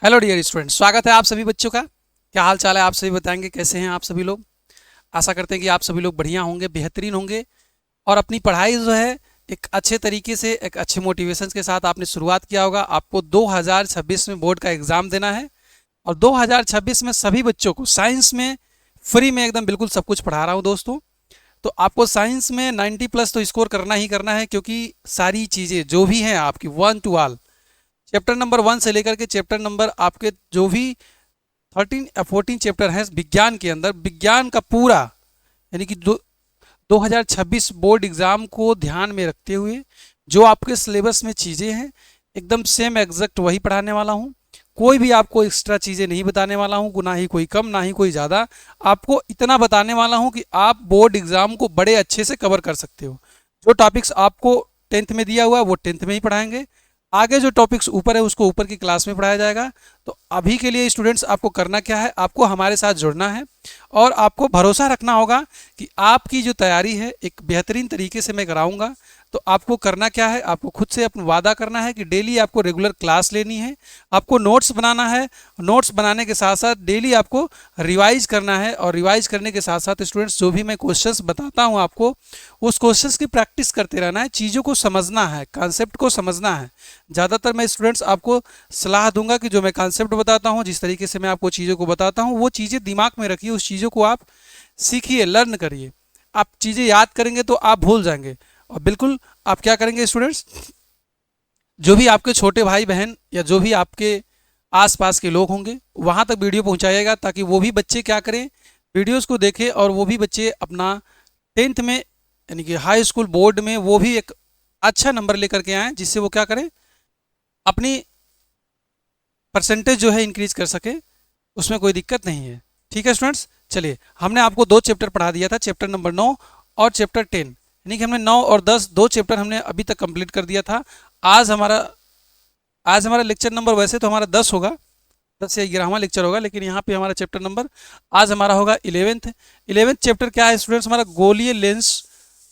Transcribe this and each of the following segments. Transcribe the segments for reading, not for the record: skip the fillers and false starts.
Hello dear students, स्वागत है आप सभी बच्चों का। क्या हाल चाल है? आप सभी बताएंगे कैसे हैं आप सभी लोग। आशा करते हैं कि आप सभी लोग बढ़िया होंगे, बेहतरीन होंगे और अपनी पढ़ाई जो है एक अच्छे तरीके से, एक अच्छे मोटिवेशन के साथ आपने शुरुआत किया होगा। आपको 2026 में बोर्ड का एग्जाम देना है और 2026 में सभी बच्चों को साइंस में फ्री में एकदम बिल्कुल सब कुछ पढ़ा रहा हूँ दोस्तों। तो आपको साइंस में 90 प्लस तो स्कोर करना ही करना है, क्योंकि सारी चीज़ें जो भी हैं आपकी one two all, chapter number 1 से लेकर के चैप्टर नंबर आपके जो भी 13 या 14 चैप्टर हैं विज्ञान के अंदर, विज्ञान का पूरा यानी कि 2026 बोर्ड एग्जाम को ध्यान में रखते हुए जो आपके सिलेबस में चीज़ें हैं एकदम सेम एग्जैक्ट वही पढ़ाने वाला हूँ। कोई भी आपको एक्स्ट्रा चीज़ें नहीं बताने वाला हूँ, ना ही कोई कम ना ही कोई ज़्यादा। आपको इतना बताने वाला हूँ कि आप बोर्ड एग्जाम को बड़े अच्छे से कवर कर सकते हो। जो टॉपिक्स आपको 10th में दिया हुआ है वो 10th में ही पढ़ाएंगे। आगे जो टॉपिक्स ऊपर है उसको ऊपर की क्लास में पढ़ाया जाएगा। तो अभी के लिए स्टूडेंट्स आपको करना क्या है, आपको हमारे साथ जुड़ना है और आपको भरोसा रखना होगा कि आपकी जो तैयारी है एक बेहतरीन तरीके से मैं कराऊंगा। तो आपको करना क्या है, आपको खुद से अपना वादा करना है कि डेली आपको रेगुलर क्लास लेनी है, आपको नोट्स बनाना है। नोट्स बनाने के साथ साथ डेली आपको रिवाइज करना है और रिवाइज करने के साथ साथ स्टूडेंट्स जो भी मैं क्वेश्चंस बताता हूँ आपको उस क्वेश्चंस की प्रैक्टिस करते रहना है। चीज़ों को समझना है, कॉन्सेप्ट को समझना है। ज़्यादातर मैं स्टूडेंट्स आपको सलाह दूंगा कि जो मैं कॉन्सेप्ट बताता हूँ, जिस तरीके से मैं आपको चीज़ों को बताता हूँ, वो चीज़ें दिमाग में रखिए, उस चीज़ों को आप सीखिए, लर्न करिए। आप चीज़ें याद करेंगे तो आप भूल जाएंगे। और बिल्कुल आप क्या करेंगे स्टूडेंट्स, जो भी आपके छोटे भाई बहन या जो भी आपके आसपास के लोग होंगे वहाँ तक वीडियो पहुँचाइएगा, ताकि वो भी बच्चे क्या करें, वीडियोज़ को देखें और वो भी बच्चे अपना 10th में यानी कि हाई स्कूल बोर्ड में वो भी एक अच्छा नंबर लेकर के आएँ, जिससे वो क्या करें, अपनी परसेंटेज जो है इंक्रीज कर सके। उसमें कोई दिक्कत नहीं है। ठीक है स्टूडेंट्स, चलिए हमने आपको दो चैप्टर पढ़ा दिया था, चैप्टर नंबर 9 और चैप्टर 10, यानी कि हमने 9 और 10 दो चैप्टर हमने अभी तक कंप्लीट कर दिया था। आज हमारा आज हमारा लेक्चर नंबर वैसे तो हमारा 10 होगा, 10 या 11वां लेक्चर होगा, लेकिन यहाँ पे हमारा चैप्टर नंबर आज हमारा होगा 11th चैप्टर। क्या है स्टूडेंट्स, हमारा गोलीय लेंस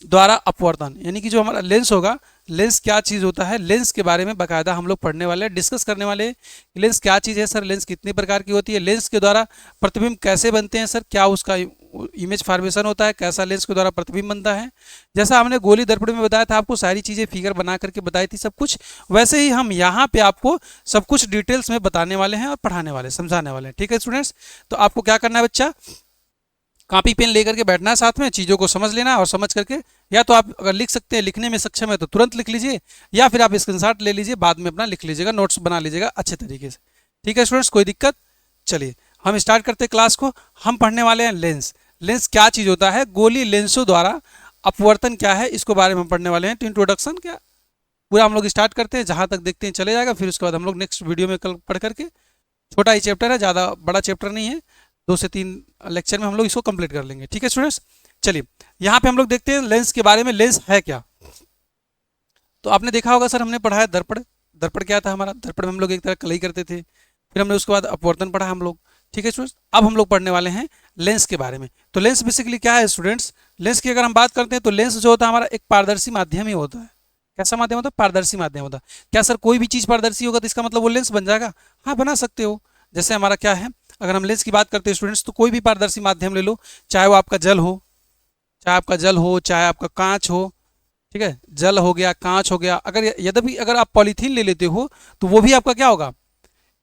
द्वारा अपवर्तन, यानी कि जो हमारा लेंस होगा, लेंस क्या चीज़ होता है, लेंस के बारे में बाकायदा हम लोग पढ़ने वाले हैं, डिस्कस करने वाले हैं कि लेंस क्या चीज़ है सर, लेंस कितने प्रकार की होती है, लेंस के द्वारा प्रतिबिंब कैसे बनते हैं सर, क्या उसका इमेज फॉर्मेशन होता है, कैसा लेंस के द्वारा प्रतिबिंब बनता है। जैसा हमने गोली दर्पण में बताया था आपको, सारी चीज़ें फिगर बना करके बताई थी सब कुछ, वैसे ही हम यहाँ पे आपको सब कुछ डिटेल्स में बताने वाले हैं और पढ़ाने वाले हैं, समझाने वाले हैं। ठीक है स्टूडेंट्स, तो आपको क्या करना है बच्चा, कॉपी पेन लेकर के बैठना है साथ में, चीज़ों को समझ लेना और समझ करके या तो आप अगर लिख सकते हैं, लिखने में सक्षम है तो तुरंत लिख लीजिए, या फिर आप स्क्रीनशॉट ले लीजिए, बाद में अपना लिख लीजिएगा, नोट्स बना लीजिएगा अच्छे तरीके से। ठीक है स्टूडेंट्स, कोई दिक्कत? चलिए हम स्टार्ट करते हैं क्लास को। हम पढ़ने वाले हैं लेंस। लेंस क्या चीज़ होता है, गोली लेंसों द्वारा अपवर्तन क्या है, इसको बारे में हम पढ़ने वाले हैं। तो इंट्रोडक्शन क्या पूरा हम लोग स्टार्ट करते हैं, जहाँ तक देखते हैं चले जाएगा, फिर उसके बाद हम लोग नेक्स्ट वीडियो में कल पढ़ करके, छोटा ही चैप्टर है, ज़्यादा बड़ा चैप्टर नहीं है, 2 से 3 लेक्चर में हम लोग इसको कंप्लीट कर लेंगे। ठीक है स्टूडेंट्स, चलिए यहाँ पे हम लोग देखते हैं लेंस के बारे में। लेंस है क्या, तो आपने देखा होगा सर, हमने पढ़ा है दर्पण। दर्पण क्या था हमारा, दर्पण में हम लोग एक तरह कलई करते थे, फिर हमने उसके बाद अपवर्तन पढ़ा हम लोग। ठीक है स्टूडेंट्स, अब हम लोग पढ़ने वाले हैं लेंस के बारे में। तो लेंस बेसिकली क्या है स्टूडेंट्स, लेंस की अगर हम बात करते हैं तो लेंस जो होता है हमारा एक पारदर्शी माध्यम ही होता है। कैसा माध्यम होता है, पारदर्शी माध्यम होता है। क्या सर कोई भी चीज़ पारदर्शी होगा तो इसका मतलब वो लेंस बन जाएगा? हाँ, बना सकते हो। जैसे हमारा क्या है, अगर हम लेंस की बात करते हैं स्टूडेंट्स, तो कोई भी पारदर्शी माध्यम ले लो, चाहे वो आपका जल हो, चाहे आपका जल हो, चाहे आपका कांच हो। ठीक है, जल हो गया, कांच हो गया। अगर यद्यपि अगर आप पॉलीथीन ले लेते हो तो वो भी आपका क्या होगा,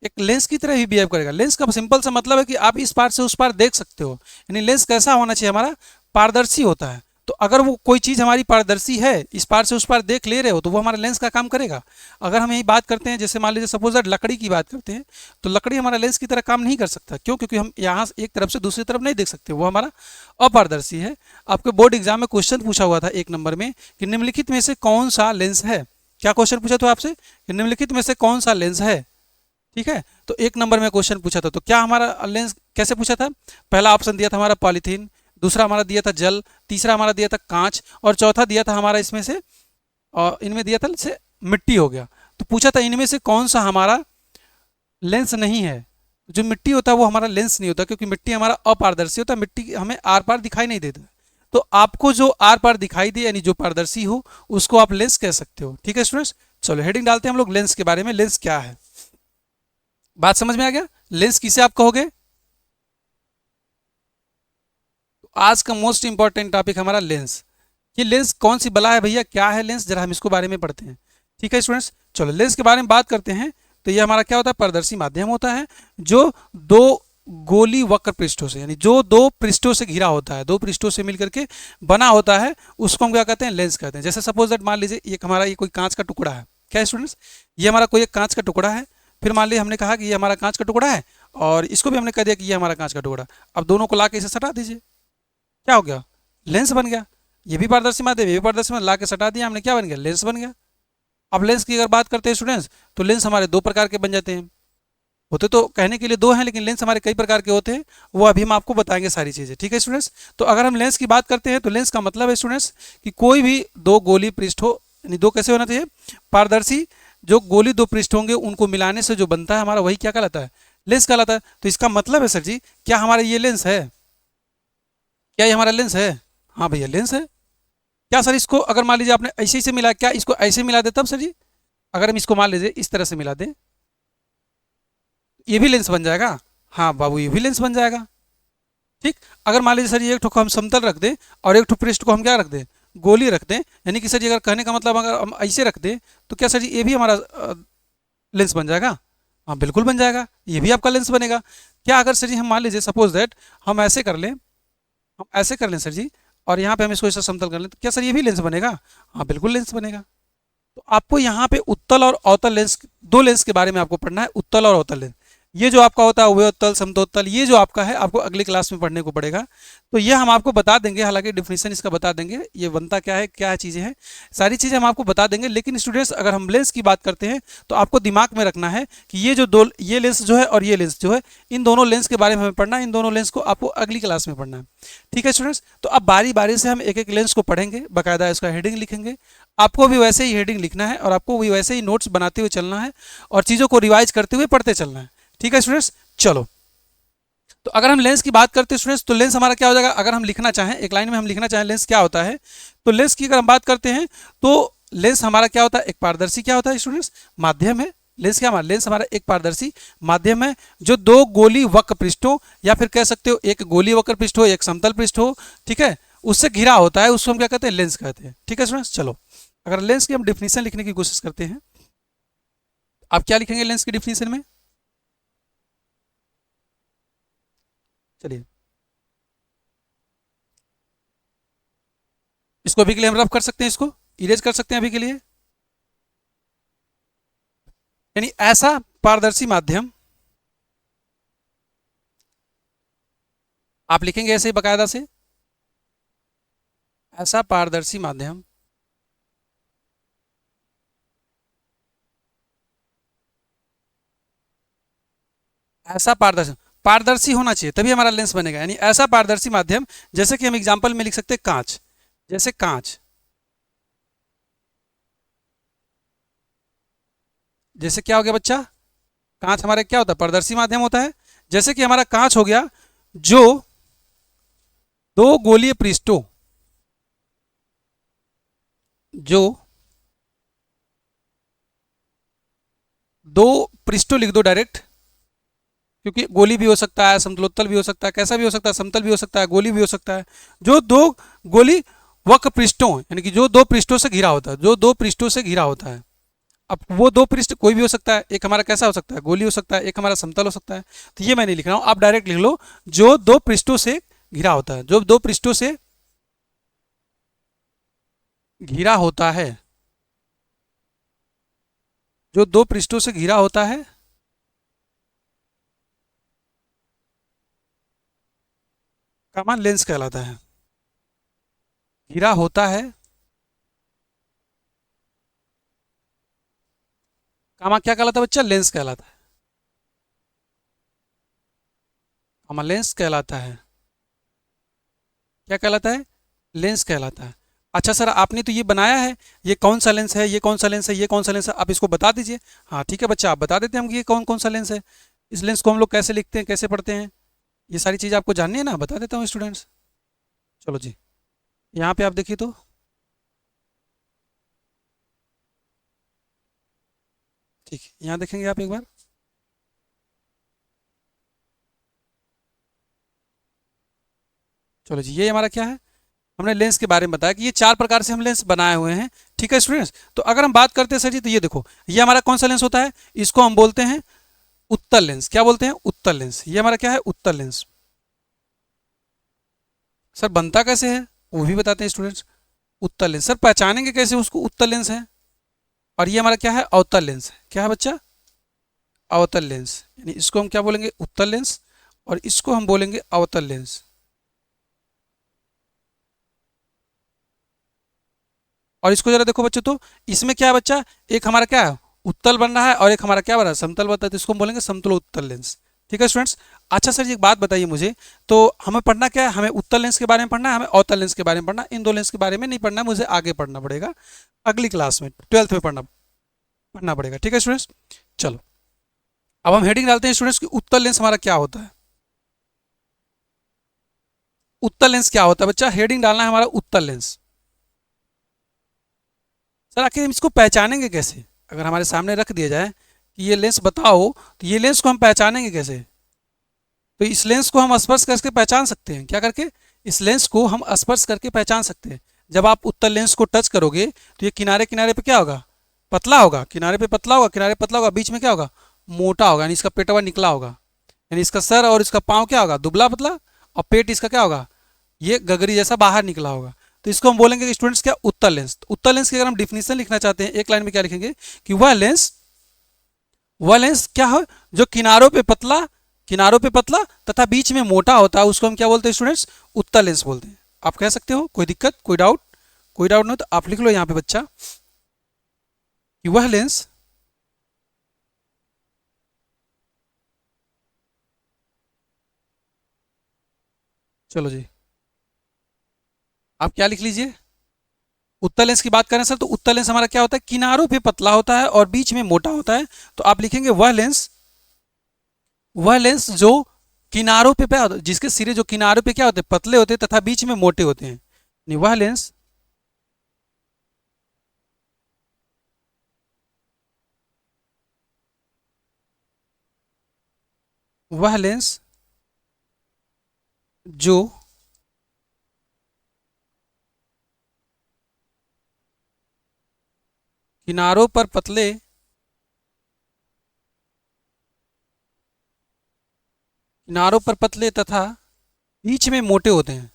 एक लेंस की तरह ही बिहेव करेगा। लेंस का सिंपल सा मतलब है कि आप इस पार से उस पार देख सकते हो, यानी लेंस कैसा होना चाहिए हमारा, पारदर्शी होता है। तो अगर वो कोई चीज़ हमारी पारदर्शी है, इस पार से उस पार देख ले रहे हो, तो वो हमारा लेंस का काम करेगा। अगर हम यही बात करते हैं, जैसे मान लीजिए सपोज दैट लकड़ी की बात करते हैं, तो लकड़ी हमारा लेंस की तरह काम नहीं कर सकता। क्यों? क्योंकि हम यहाँ से एक तरफ से दूसरी तरफ नहीं देख सकते, वो हमारा अपारदर्शी है। आपके बोर्ड एग्जाम में क्वेश्चन पूछा हुआ था 1 नंबर में कि निम्नलिखित में से कौन सा लेंस है। क्या क्वेश्चन पूछा था आपसे कि निम्नलिखित में से कौन सा लेंस है। ठीक है, तो 1 नंबर में क्वेश्चन पूछा था, तो क्या हमारा लेंस कैसे पूछा था, पहला ऑप्शन दिया था हमारा पॉलीथीन, दूसरा हमारा दिया था जल, तीसरा हमारा दिया था कांच, और चौथा दिया था हमारा इसमें से, और इनमें दिया था से मिट्टी हो गया। तो पूछा था इनमें से कौन सा हमारा लेंस नहीं है। जो मिट्टी होता है वो हमारा लेंस नहीं होता, क्योंकि मिट्टी हमारा अपारदर्शी होता है, मिट्टी हमें आर पार दिखाई नहीं देता। तो आपको जो आर पार दिखाई दे, यानी जो पारदर्शी हो, उसको आप लेंस कह सकते हो। ठीक है स्टूडेंट्स, चलो हेडिंग डालते हैं हम लोग लेंस के बारे में। लेंस क्या है, बात समझ में आ गया? लेंस किसे आप कहोगे? तो आज का मोस्ट इंपॉर्टेंट टॉपिक हमारा लेंस। ये लेंस कौन सी बला है भैया, क्या है लेंस, जरा हम इसको बारे में पढ़ते हैं। ठीक है स्टूडेंट्स, चलो लेंस के बारे में बात करते हैं। तो ये हमारा क्या होता है, पारदर्शी माध्यम होता है जो दो गोली वक्र पृष्ठों से, यानी जो दो पृष्ठों से घिरा होता है, दो पृष्ठों से मिलकर के बना होता है, उसको हम क्या कहते हैं, लेंस कहते हैं। जैसे सपोज दैट मान लीजिए ये हमारा ये कोई कांच का टुकड़ा है, क्या है स्टूडेंट्स, ये हमारा कोई एक कांच का टुकड़ा है। फिर मान लीजिए हमने कहा कि ये हमारा कांच का टुकड़ा है, और इसको भी हमने कह दिया कि ये हमारा कांच का टुकड़ा। अब दोनों को ला के इसे सटा दीजिए, क्या हो गया, लेंस बन गया। ये भी पारदर्शी माध्यम, ये भी पारदर्शी माध्यम, ला के सटा दिया हमने, क्या बन गया, लेंस बन गया। अब लेंस की अगर बात करते हैं स्टूडेंट्स, तो लेंस हमारे दो प्रकार के बन जाते हैं। होते तो कहने के लिए दो हैं, लेकिन लेंस हमारे कई प्रकार के होते हैं, वो अभी हम आपको बताएंगे सारी चीज़ें। ठीक है स्टूडेंट्स, तो अगर हम लेंस की बात करते हैं, तो लेंस का मतलब है स्टूडेंट्स कि कोई भी दो गोली पृष्ठ हो, यानी दो कैसे होना चाहिए, पारदर्शी। जो गोली दो पृष्ठ होंगे उनको मिलाने से जो बनता है हमारा, वही क्या कहलाता है, लेंस कहलाता है। तो इसका मतलब है सर जी, क्या हमारा ये लेंस है, क्या ये हमारा लेंस है? हाँ भैया लेंस है। क्या सर इसको अगर मान लीजिए आपने ऐसे ही से मिला, क्या इसको ऐसे मिला दे तब सर जी, अगर हम इसको मान लीजिए इस तरह से मिला दें, ये भी लेंस बन जाएगा। हाँ बाबू, ये भी लेंस बन जाएगा। ठीक, अगर मान लीजिए सर ये एक ठो को हम समतल रख दें, और एक ठो पृष्ठ को हम क्या रख दें, गोली रख दें, यानी कि सर जी अगर कहने का मतलब अगर हम ऐसे रख दें, तो क्या सर जी ये भी हमारा लेंस बन जाएगा? हाँ बिल्कुल बन जाएगा, ये भी आपका लेंस बनेगा। क्या अगर सर जी हम मान लीजिए सपोज दैट हम ऐसे कर लें, हम ऐसे कर लें सर जी, और यहाँ पे हम इसको ऐसा समतल कर लें, तो क्या सर ये भी लेंस बनेगा? हाँ बिल्कुल लेंस बनेगा। तो आपको यहाँ पे उत्तल और अवतल लेंस, दो लेंस के बारे में आपको पढ़ना है, उत्तल और अवतल लेंस। ये जो आपका होता है अवतल समतोत्तल, ये जो आपका है आपको अगली क्लास में पढ़ने को पड़ेगा। तो ये हम आपको बता देंगे, हालांकि डिफिनेशन इसका बता देंगे, ये बनता क्या है चीज़ें हैं, सारी चीज़ें हम आपको बता देंगे। लेकिन स्टूडेंट्स अगर हम लेंस की बात करते हैं, तो आपको दिमाग में रखना है कि ये जो दो, ये लेंस जो है और ये लेंस जो है, इन दोनों लेंस के बारे में हमें पढ़ना है, इन दोनों लेंस को आपको अगली क्लास में पढ़ना है। ठीक है स्टूडेंट्स, तो अब बारी बारी से हम एक एक लेंस को पढ़ेंगे, बाकायदा इसका हेडिंग लिखेंगे। आपको भी वैसे ही हेडिंग लिखना है, और आपको भी वैसे ही नोट्स बनाते हुए चलना है, और चीज़ों को रिवाइज करते हुए पढ़ते चलना है। ठीक है स्टूडेंट्स, चलो। तो अगर हम लेंस की बात करते हैं स्टूडेंट्स, तो लेंस हमारा क्या हो जाएगा, अगर हम लिखना चाहें एक लाइन में, हम लिखना चाहें लेंस क्या होता है, तो लेंस की अगर हम बात करते हैं, तो लेंस हमारा क्या होता है, एक पारदर्शी क्या होता है स्टूडेंट्स, माध्यम है। लेंस क्या हमारा, लेंस हमारा एक पारदर्शी माध्यम है, जो दो गोली वक्र पृष्ठों, या फिर कह सकते हो एक गोली वक्र पृष्ठ हो, एक समतल पृष्ठ हो, ठीक है, उससे घिरा होता है, उसको हम क्या कहते हैं, लेंस कहते हैं। ठीक है स्टूडेंट्स, चलो अगर लेंस की हम डिफिनीशन लिखने की कोशिश करते हैं, आप क्या लिखेंगे लेंस की डिफिनीशन में? चलिए इसको अभी के लिए हम रफ कर सकते हैं, इसको इरेज कर सकते हैं अभी के लिए। यानी ऐसा पारदर्शी माध्यम, आप लिखेंगे ऐसे ही बकायदा से, ऐसा पारदर्शी माध्यम ऐसा पारदर्शी, पारदर्शी होना चाहिए तभी हमारा लेंस बनेगा, यानी ऐसा पारदर्शी माध्यम। जैसे कि हम एग्जांपल में लिख सकते हैं कांच, जैसे कांच, जैसे क्या हो गया बच्चा, कांच हमारा क्या होता है, पारदर्शी माध्यम होता है। जैसे कि हमारा कांच हो गया, जो दो गोलीय पृष्ठों, जो दो पृष्ठों लिख दो डायरेक्ट, क्योंकि गोली भी हो सकता है, समतलोत्तल भी हो सकता है, कैसा भी हो सकता है, समतल भी हो सकता है, गोली भी हो सकता है। जो दो गोली वक्र पृष्ठों, यानी कि जो दो पृष्ठों से घिरा होता है, जो दो पृष्ठों से घिरा होता है। अब वो दो पृष्ठ कोई भी हो सकता है, एक हमारा कैसा हो सकता है, गोली हो सकता है, एक हमारा समतल हो सकता है। तो ये मैं नहीं लिख रहा हूं, आप डायरेक्ट लिख लो, जो दो पृष्ठों से घिरा होता है, जो दो पृष्ठों से घिरा होता है, जो दो पृष्ठों से घिरा होता है, का मान लेंस कहलाता है। घिरा होता है, का मान क्या कहलाता है बच्चा, लेंस कहलाता है। का मान लेंस कहलाता है, क्या कहलाता है, लेंस कहलाता है। अच्छा सर आपने तो ये बनाया है, ये कौन सा लेंस है, ये कौन सा लेंस है, ये कौन सा लेंस है, आप इसको बता दीजिए। हाँ ठीक है बच्चा, आप बता देते हैं हम कि ये कौन कौन सा लेंस है, इस लेंस को हम लोग कैसे लिखते हैं, कैसे पढ़ते हैं, ये सारी चीज़ आपको जाननी है ना, बता देता हूँ स्टूडेंट्स। चलो जी, यहाँ पे आप देखिए तो, ठीक है यहाँ देखेंगे आप एक बार, चलो जी, ये हमारा क्या है, हमने लेंस के बारे में बताया कि ये 4 प्रकार से हम लेंस बनाए हुए हैं। ठीक है स्टूडेंट्स, तो अगर हम बात करते हैं सर जी, तो ये देखो, ये हमारा कौन सा लेंस होता है, इसको हम बोलते हैं उत्तल लेंस। क्या बोलते हैं, उत्तल लेंस। ये हमारा क्या है, उत्तल लेंस। सर बनता कैसे है वो भी बताते हैं स्टूडेंट्स। उत्तल लेंस, सर पहचानेंगे कैसे उसको, उत्तल लेंस है। और ये हमारा क्या है, अवतल लेंस है। क्या है बच्चा, अवतल लेंस। यानी इसको हम क्या बोलेंगे, उत्तल लेंस, और इसको हम बोलेंगे अवतल लेंस। और इसको जरा देखो बच्चों, तो इसमें क्या है बच्चा, एक हमारा क्या है, उत्तल बन रहा है, और एक हमारा क्या बन रहा है, समतल बनता है, तो इसको हम बोलेंगे समतल उत्तल लेंस। ठीक है स्टूडेंट्स। अच्छा सर जी, एक बात बताइए मुझे, तो हमें पढ़ना क्या है, हमें उत्तल लेंस के बारे में पढ़ना है, हमें अवतल लेंस के बारे में पढ़ना है। इन दो लेंस के बारे में नहीं पढ़ना है, मुझे आगे पढ़ना पड़ेगा, अगली क्लास में 12th में पढ़ना पढ़ना पड़ेगा। ठीक है स्टूडेंट्स। चलो, अब हम हेडिंग डालते हैं स्टूडेंट्स कि उत्तल लेंस हमारा क्या होता है। उत्तल लेंस क्या होता है बच्चा, हेडिंग डालना है हमारा उत्तल लेंस। सर आखिर हम इसको पहचानेंगे कैसे, अगर हमारे सामने रख दिया जाए कि ये लेंस बताओ, तो ये लेंस को हम पहचानेंगे कैसे। तो इस लेंस को हम स्पर्श करके पहचान सकते हैं, क्या करके, इस लेंस को हम स्पर्श करके पहचान सकते हैं। जब आप उत्तल लेंस को टच करोगे तो ये किनारे किनारे पे क्या होगा, पतला होगा, किनारे पे पतला होगा, किनारे पतला होगा, बीच में क्या होगा, मोटा होगा, यानी इसका पेटवा निकला होगा। यानी इसका सर और इसका पाँव क्या होगा, दुबला पतला, और पेट इसका क्या होगा, ये गगरी जैसा बाहर निकला होगा। तो इसको हम बोलेंगे कि स्टूडेंट्स क्या, उत्तल लेंस। तो उत्तल लेंस की अगर हम डिफिनेशन लिखना चाहते हैं एक लाइन में, क्या लिखेंगे कि वह लेंस क्या हो, जो किनारों पे पतला तथा बीच में मोटा होता है, उसको हम क्या बोलते हैं स्टूडेंट्स, उत्तल लेंस बोलते हैं। आप कह सकते हो, कोई दिक्कत, कोई डाउट नहीं, तो आप लिख लो यहाँ पे बच्चा कि वह लेंस चलो जी, आप क्या लिख लीजिए, उत्तल लेंस की बात करें सर, तो उत्तल लेंस हमारा क्या होता है, किनारों पे पतला होता है और बीच में मोटा होता है। तो आप लिखेंगे वह लेंस जो किनारों पे क्या होता है, जिसके सिरे जो किनारों पे क्या होते हैं, पतले होते हैं तथा बीच में मोटे होते हैं। नहीं, वह लेंस जो किनारों पर पतले तथा बीच में मोटे होते हैं,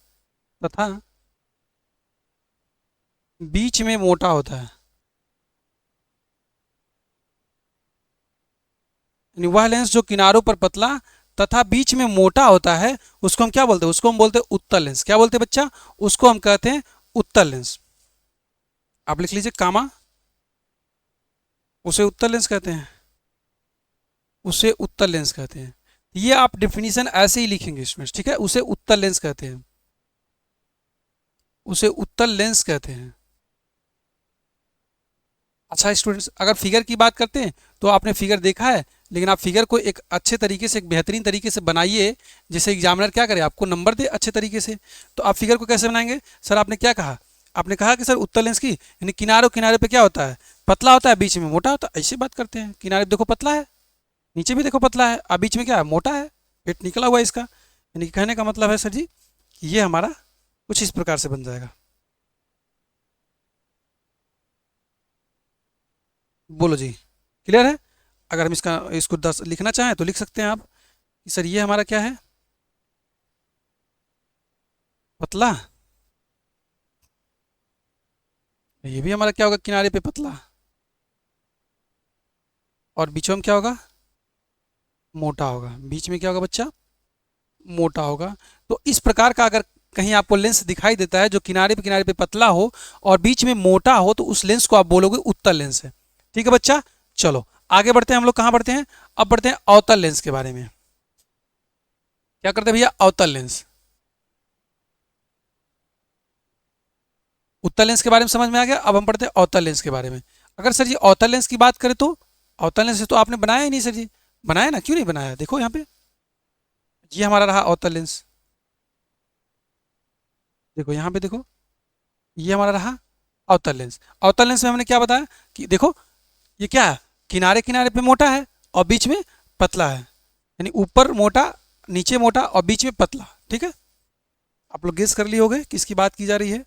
तथा बीच में मोटा होता है। यानी वह लेंस जो किनारों पर पतला तथा बीच में मोटा होता है, उसको हम क्या बोलते हैं, उसको हम बोलते हैं उत्तल लेंस। क्या बोलते हैं बच्चा, उसको हम कहते हैं उत्तल लेंस। आप लिख लीजिए कामा, उसे उत्तल लेंस कहते हैं, उसे उत्तल लेंस कहते हैं। ये आप डिफिनीशन ऐसे ही लिखेंगे स्टूडेंट्स, ठीक है, उसे उत्तल लेंस कहते हैं, उसे उत्तल लेंस कहते हैं। अच्छा स्टूडेंट्स, अगर फिगर की बात करते हैं, तो आपने फिगर देखा है, लेकिन आप फिगर को एक अच्छे तरीके से, एक बेहतरीन तरीके से बनाइए, जिससे एग्जामिनर क्या करे, आपको नंबर दे अच्छे तरीके से। तो आप फिगर को कैसे बनाएंगे, सर आपने क्या कहा, आपने कहा कि सर उत्तल लेंस की यानी किनारों किनारे पे क्या होता है, पतला होता है, बीच में मोटा होता है। ऐसी बात करते हैं, किनारे पे देखो पतला है, नीचे भी देखो पतला है, और बीच में क्या है, मोटा है, पेट निकला हुआ है इसका। यानी कहने का मतलब है सर जी कि ये हमारा कुछ इस प्रकार से बन जाएगा। बोलो जी, क्लियर है। अगर हम इसको 10 लिखना चाहें तो लिख सकते हैं आप कि सर ये हमारा क्या है, पतला, ये भी हमारा क्या होगा, किनारे पे पतला, और बीचों में क्या होगा, मोटा होगा। बीच में क्या होगा बच्चा, मोटा होगा। तो इस प्रकार का अगर कहीं आपको लेंस दिखाई देता है जो किनारे पे पतला हो और बीच में मोटा हो, तो उस लेंस को आप बोलोगे उत्तल लेंस है। ठीक है बच्चा। चलो आगे बढ़ते हैं, हम लोग कहाँ बढ़ते हैं, अब बढ़ते हैं अवतल लेंस के बारे में। क्या करते हैं भैया, अवतल लेंस। उत्तल लेंस के बारे में समझ में आ गया, अब हम पढ़ते हैं अवतल लेंस के बारे में। अगर सर जी अवतल लेंस की बात करें, तो अवतल लेंस तो आपने बनाया ही नहीं सर जी, बनाया ना, क्यों नहीं बनाया, देखो यहाँ पे, ये हमारा रहा अवतल लेंस, देखो यहाँ पे देखो, ये हमारा रहा अवतल लेंस। अवतल लेंस में हमने क्या बताया कि देखो, ये क्या है, किनारे किनारे पे मोटा है और बीच में पतला है, यानी ऊपर मोटा, नीचे मोटा और बीच में पतला। ठीक है, आप लोग गेस कर लिए होंगे किसकी बात की जा रही है।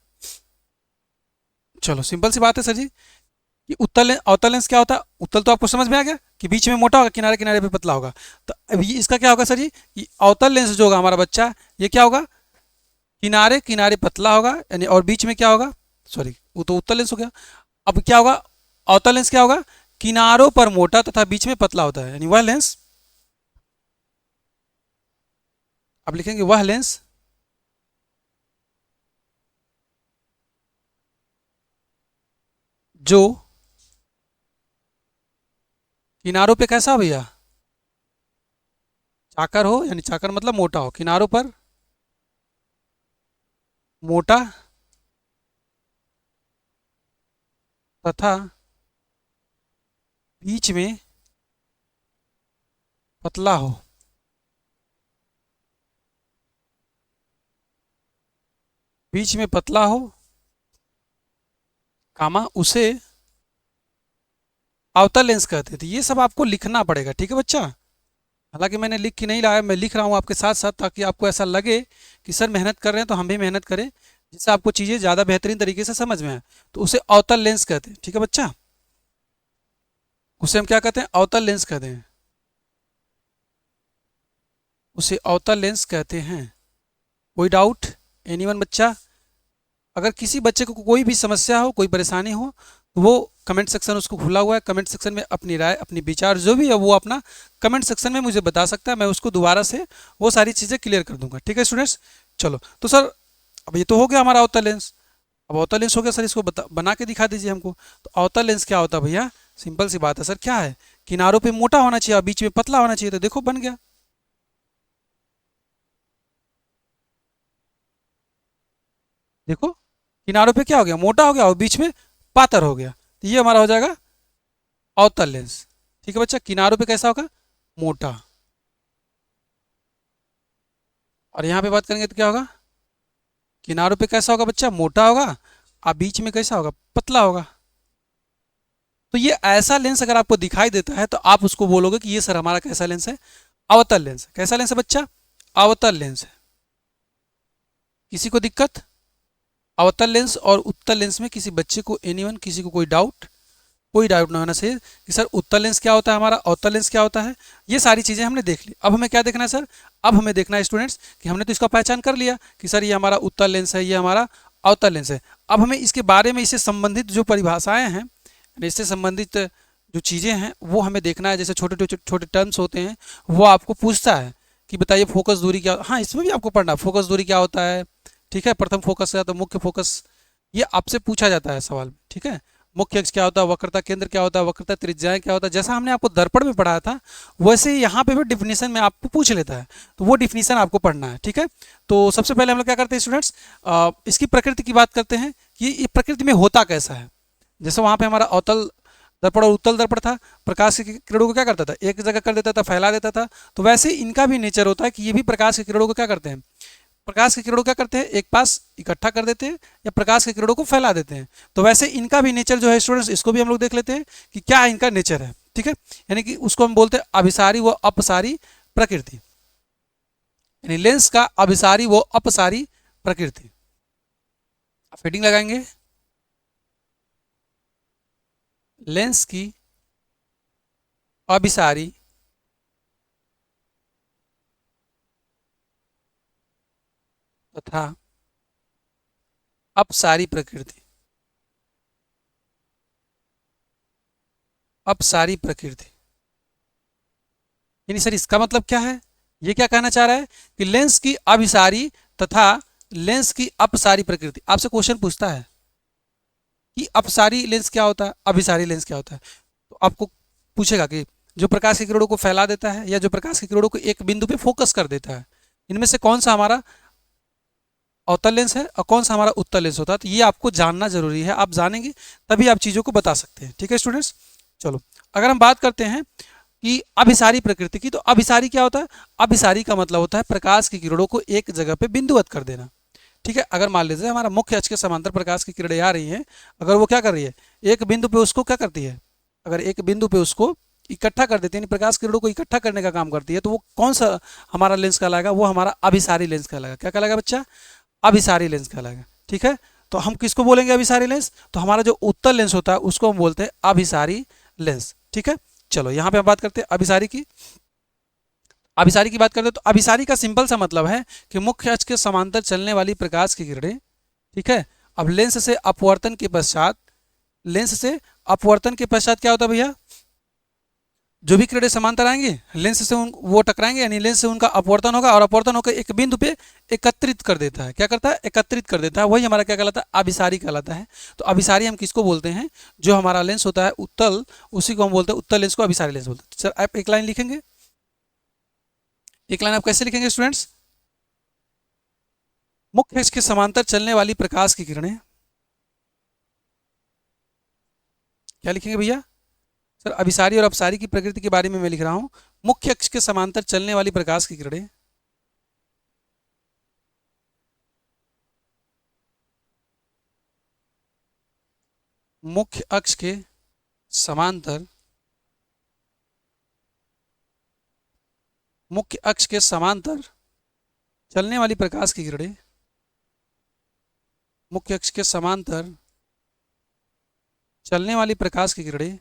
चलो सिंपल सी बात है सर जी, कि उत्तल अवतल लेंस क्या होता है। उत्तल तो आपको समझ में आ गया कि बीच में मोटा होगा, किनारे किनारे पे पतला होगा। तो अब ये इसका क्या होगा सर जी, कि अवतल लेंस जो होगा हमारा बच्चा, ये क्या होगा, किनारे किनारे पतला होगा, यानी और बीच में क्या होगा, सॉरी वो तो उत्तल लेंस हो गया। अब क्या होगा, अवतल लेंस क्या होगा, किनारों पर मोटा तथा बीच में पतला होता है, यानी वह लेंस, अब लिखेंगे वह लेंस जो किनारों पे कैसा हो भैया, चाकर हो, यानी चाकर मतलब मोटा हो, किनारों पर मोटा तथा बीच में पतला हो। बीच में पतला हो, कामा उसे अवतल लेंस कहते थे। ये सब आपको लिखना पड़ेगा, ठीक है बच्चा। हालांकि मैंने लिख के नहीं लाया, मैं लिख रहा हूँ आपके साथ साथ, ताकि आपको ऐसा लगे कि सर मेहनत कर रहे हैं तो हम भी मेहनत करें, जिससे आपको चीज़ें ज़्यादा बेहतरीन तरीके से समझ में आए। तो उसे अवतल लेंस कहते हैं, ठीक है बच्चा। उसे हम क्या कहते हैं, अवतल लेंस कहते हैं, उसे अवतल लेंस कहते हैं। कोई डाउट, एनीवन बच्चा। अगर किसी बच्चे को कोई भी समस्या हो, कोई परेशानी हो, तो वो कमेंट सेक्शन उसको खुला हुआ है, कमेंट सेक्शन में अपनी राय, अपनी विचार जो भी है वो अपना कमेंट सेक्शन में मुझे बता सकता है। मैं उसको दोबारा से वो सारी चीज़ें क्लियर कर दूंगा, ठीक है स्टूडेंट्स। चलो तो सर, अब ये तो हो गया हमारा अवतल लेंस। अब अवतल लेंस हो गया सर, इसको बना के दिखा दीजिए हमको। तो अवतल लेंस क्या होता है भैया, सिंपल सी बात है सर, क्या है, किनारों पे मोटा होना चाहिए और बीच में पतला होना चाहिए। तो देखो बन गया, देखो किनारों पे क्या हो गया, मोटा हो गया, और बीच में पातर हो गया। तो ये हमारा हो जाएगा अवतल लेंस, ठीक है बच्चा। किनारों पे कैसा होगा, मोटा, और यहाँ पे बात करेंगे तो क्या होगा, किनारों पे कैसा होगा बच्चा, मोटा होगा, और बीच में कैसा होगा, पतला होगा। तो ये ऐसा लेंस अगर आपको दिखाई देता है तो आप उसको बोलोगे कि ये सर हमारा कैसा लेंस है, अवतल लेंस है। कैसा लेंस है बच्चा, अवतल लेंस है। किसी को दिक्कत, अवतल लेंस और उत्तल लेंस में किसी बच्चे को, एनीवन, किसी को कोई डाउट, कोई डाउट ना होना चाहिए कि सर उत्तल लेंस क्या होता है, हमारा अवतल लेंस क्या होता है। ये सारी चीज़ें हमने देख ली। अब हमें क्या देखना है सर, अब हमें देखना है स्टूडेंट्स कि हमने तो इसका पहचान कर लिया कि सर ये हमारा उत्तल लेंस है, ये हमारा अवतल लेंस है। अब हमें इसके बारे में, इससे संबंधित जो परिभाषाएं हैं, इससे संबंधित जो चीज़ें हैं वो हमें देखना है। जैसे छोटे छोटे छोटे टर्म्स होते हैं, वो आपको पूछता है कि बताइए फोकस दूरी क्या, हाँ इसमें भी आपको पढ़ना, फोकस दूरी क्या होता है, ठीक है। प्रथम फोकस है तो मुख्य फोकस, ये आपसे पूछा जाता है सवाल, ठीक है। मुख्य अक्ष क्या होता है, वक्रता केंद्र क्या होता है, वक्रता त्रिज्याएं क्या होता है, जैसा हमने आपको दर्पण में पढ़ाया था वैसे ही यहाँ पे भी डिफिनीशन में आपको पूछ लेता है, तो वो डिफिनीशन आपको पढ़ना है, ठीक है। तो सबसे पहले हम लोग क्या करते हैं स्टूडेंट्स, इसकी प्रकृति की बात करते हैं कि ये प्रकृति में होता कैसा है। जैसे वहाँ पे हमारा अवतल दर्पण और उत्तल दर्पण था, प्रकाश की किरणों को क्या करता था, एक जगह कर देता था, फैला देता था। तो वैसे इनका भी नेचर होता है कि ये भी प्रकाश की किरणों को क्या करते हैं, प्रकाश की किरणों क्या करते हैं, एक पास इकट्ठा कर देते हैं या प्रकाश की किरणों को फैला देते हैं। तो वैसे इनका भी नेचर जो है स्टूडेंट्स, इसको भी हम लोग देख लेते हैं कि क्या इनका नेचर है, ठीक है। यानी कि उसको हम बोलते हैं अभिसारी व अपसारी प्रकृति, यानी लेंस का अभिसारी व अपसारी प्रकृति। फिटिंग लगाएंगे, लेंस की अभिसारी तथा अपसारी प्रकृति, अपसारी प्रकृति, यानी सर इसका मतलब क्या है, ये क्या कहना चाह रहा है कि लेंस की अभिसारी तथा लेंस की अपसारी प्रकृति। आपसे क्वेश्चन पूछता है कि अपसारी लेंस क्या होता है, अभिसारी लेंस क्या होता है। तो आपको पूछेगा कि जो प्रकाश की किरणों को फैला देता है या जो प्रकाश की किरणों को एक बिंदु पे फोकस कर देता है, इनमें से कौन सा हमारा अवतल लेंस है और कौन सा हमारा उत्तल लेंस होता है। तो ये आपको जानना जरूरी है, आप जानेंगे तभी आप चीज़ों को बता सकते हैं, ठीक है स्टूडेंट्स। चलो अगर हम बात करते हैं कि अभिसारी प्रकृति की, तो अभिसारी क्या होता है, अभिसारी का मतलब होता है प्रकाश की किरणों को एक जगह पे बिंदुवत कर देना, ठीक है। अगर मान लीजिए हमारा मुख्य अक्ष के समांतर प्रकाश की किरणें आ रही हैं, अगर वो क्या कर रही है, एक बिंदु पे उसको क्या करती है, अगर एक बिंदु पे उसको इकट्ठा कर देती है, यानी प्रकाश किरणों को इकट्ठा करने का काम करती है, तो वो कौन सा हमारा लेंस कहलाएगा, वो हमारा अभिसारी लेंस कहलाएगा। क्या कहलाएगा बच्चा, अभिसारी लेंस कहलाएगा। ठीक है, तो हम किसको बोलेंगे अभिसारी लेंस? तो हमारा जो उत्तल लेंस होता है उसको हम बोलते हैं अभिसारी लेंस। ठीक है, चलो यहाँ पे हम बात करते हैं अभिसारी की। अभिसारी की बात करते हैं तो अभिसारी का सिंपल सा मतलब है कि मुख्य अक्ष के समांतर चलने वाली प्रकाश की किरणें, ठीक है, अब लेंस से अपवर्तन के पश्चात, लेंस से अपवर्तन के पश्चात क्या होता है भैया? जो भी किरणें समांतर आएंगे लेंस से वो टकराएंगे, यानी लेंस से उनका अपवर्तन होगा और अपवर्तन होकर एक बिंदु पे एकत्रित कर देता है। क्या करता है? एकत्रित कर देता है। वही हमारा क्या कहलाता है? अभिसारी कहलाता है। तो अभिसारी हम किसको बोलते हैं? जो हमारा लेंस होता है उत्तल, उसी को हम बोलते हैं उत्तल लेंस को अभिसारी लेंस बोलते हैं। सर आप एक लाइन लिखेंगे, एक लाइन आप कैसे लिखेंगे स्टूडेंट्स? मुख्य अक्ष के समांतर चलने वाली प्रकाश की किरणें, क्या लिखेंगे भैया? सर अभिसारी और अपसारी की प्रकृति के बारे में मैं लिख रहा हूं। मुख्य अक्ष के समांतर चलने वाली प्रकाश की किरणें, मुख्य अक्ष के समांतर, मुख्य अक्ष के समांतर चलने वाली प्रकाश की किरणें, मुख्य अक्ष के समांतर चलने वाली प्रकाश की किरणें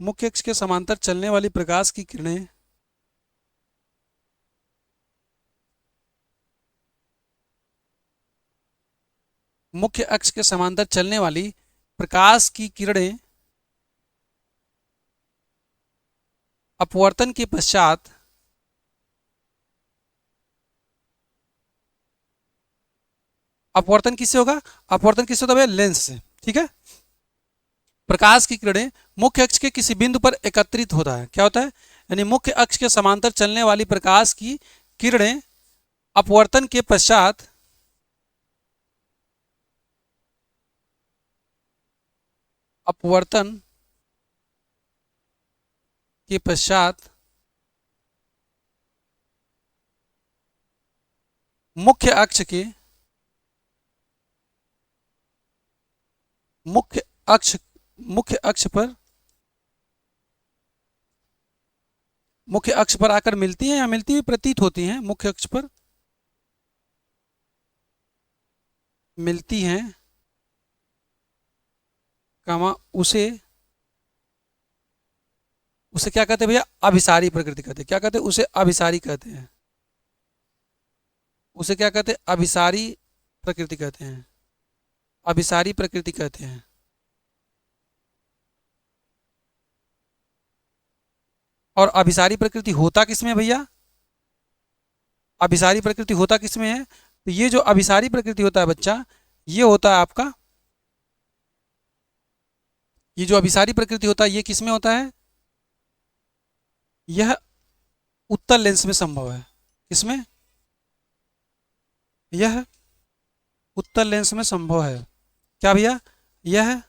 मुख्य अक्ष के समांतर चलने वाली प्रकाश की किरणें मुख्य अक्ष के समांतर चलने वाली प्रकाश की किरणें अपवर्तन के पश्चात, अपवर्तन किससे होगा? अपवर्तन किससे होता है? लेंस से। ठीक है, प्रकाश की किरणें मुख्य अक्ष के किसी बिंदु पर एकत्रित होता है। क्या होता है? यानी मुख्य अक्ष के समांतर चलने वाली प्रकाश की किरणें अपवर्तन के पश्चात, अपवर्तन के पश्चात मुख्य अक्ष के, मुख्य अक्ष, मुख्य अक्ष पर, मुख्य अक्ष पर आकर मिलती हैं या मिलती हुई प्रतीत होती हैं, मुख्य अक्ष पर मिलती हैं, कामा उसे, उसे क्या कहते हैं भैया? अभिसारी प्रकृति कहते हैं। क्या कहते हैं? उसे अभिसारी कहते हैं। उसे क्या कहते हैं? अभिसारी प्रकृति कहते हैं। अभिसारी प्रकृति कहते हैं। और अभिसारी प्रकृति होता किसमें भैया? अभिसारी प्रकृति होता किसमें है? तो ये जो अभिसारी प्रकृति होता है बच्चा, ये होता है आपका, ये जो अभिसारी प्रकृति होता है ये किसमें होता है? यह उत्तल लेंस में संभव है। किसमें? यह उत्तल लेंस में संभव है। क्या भैया? यह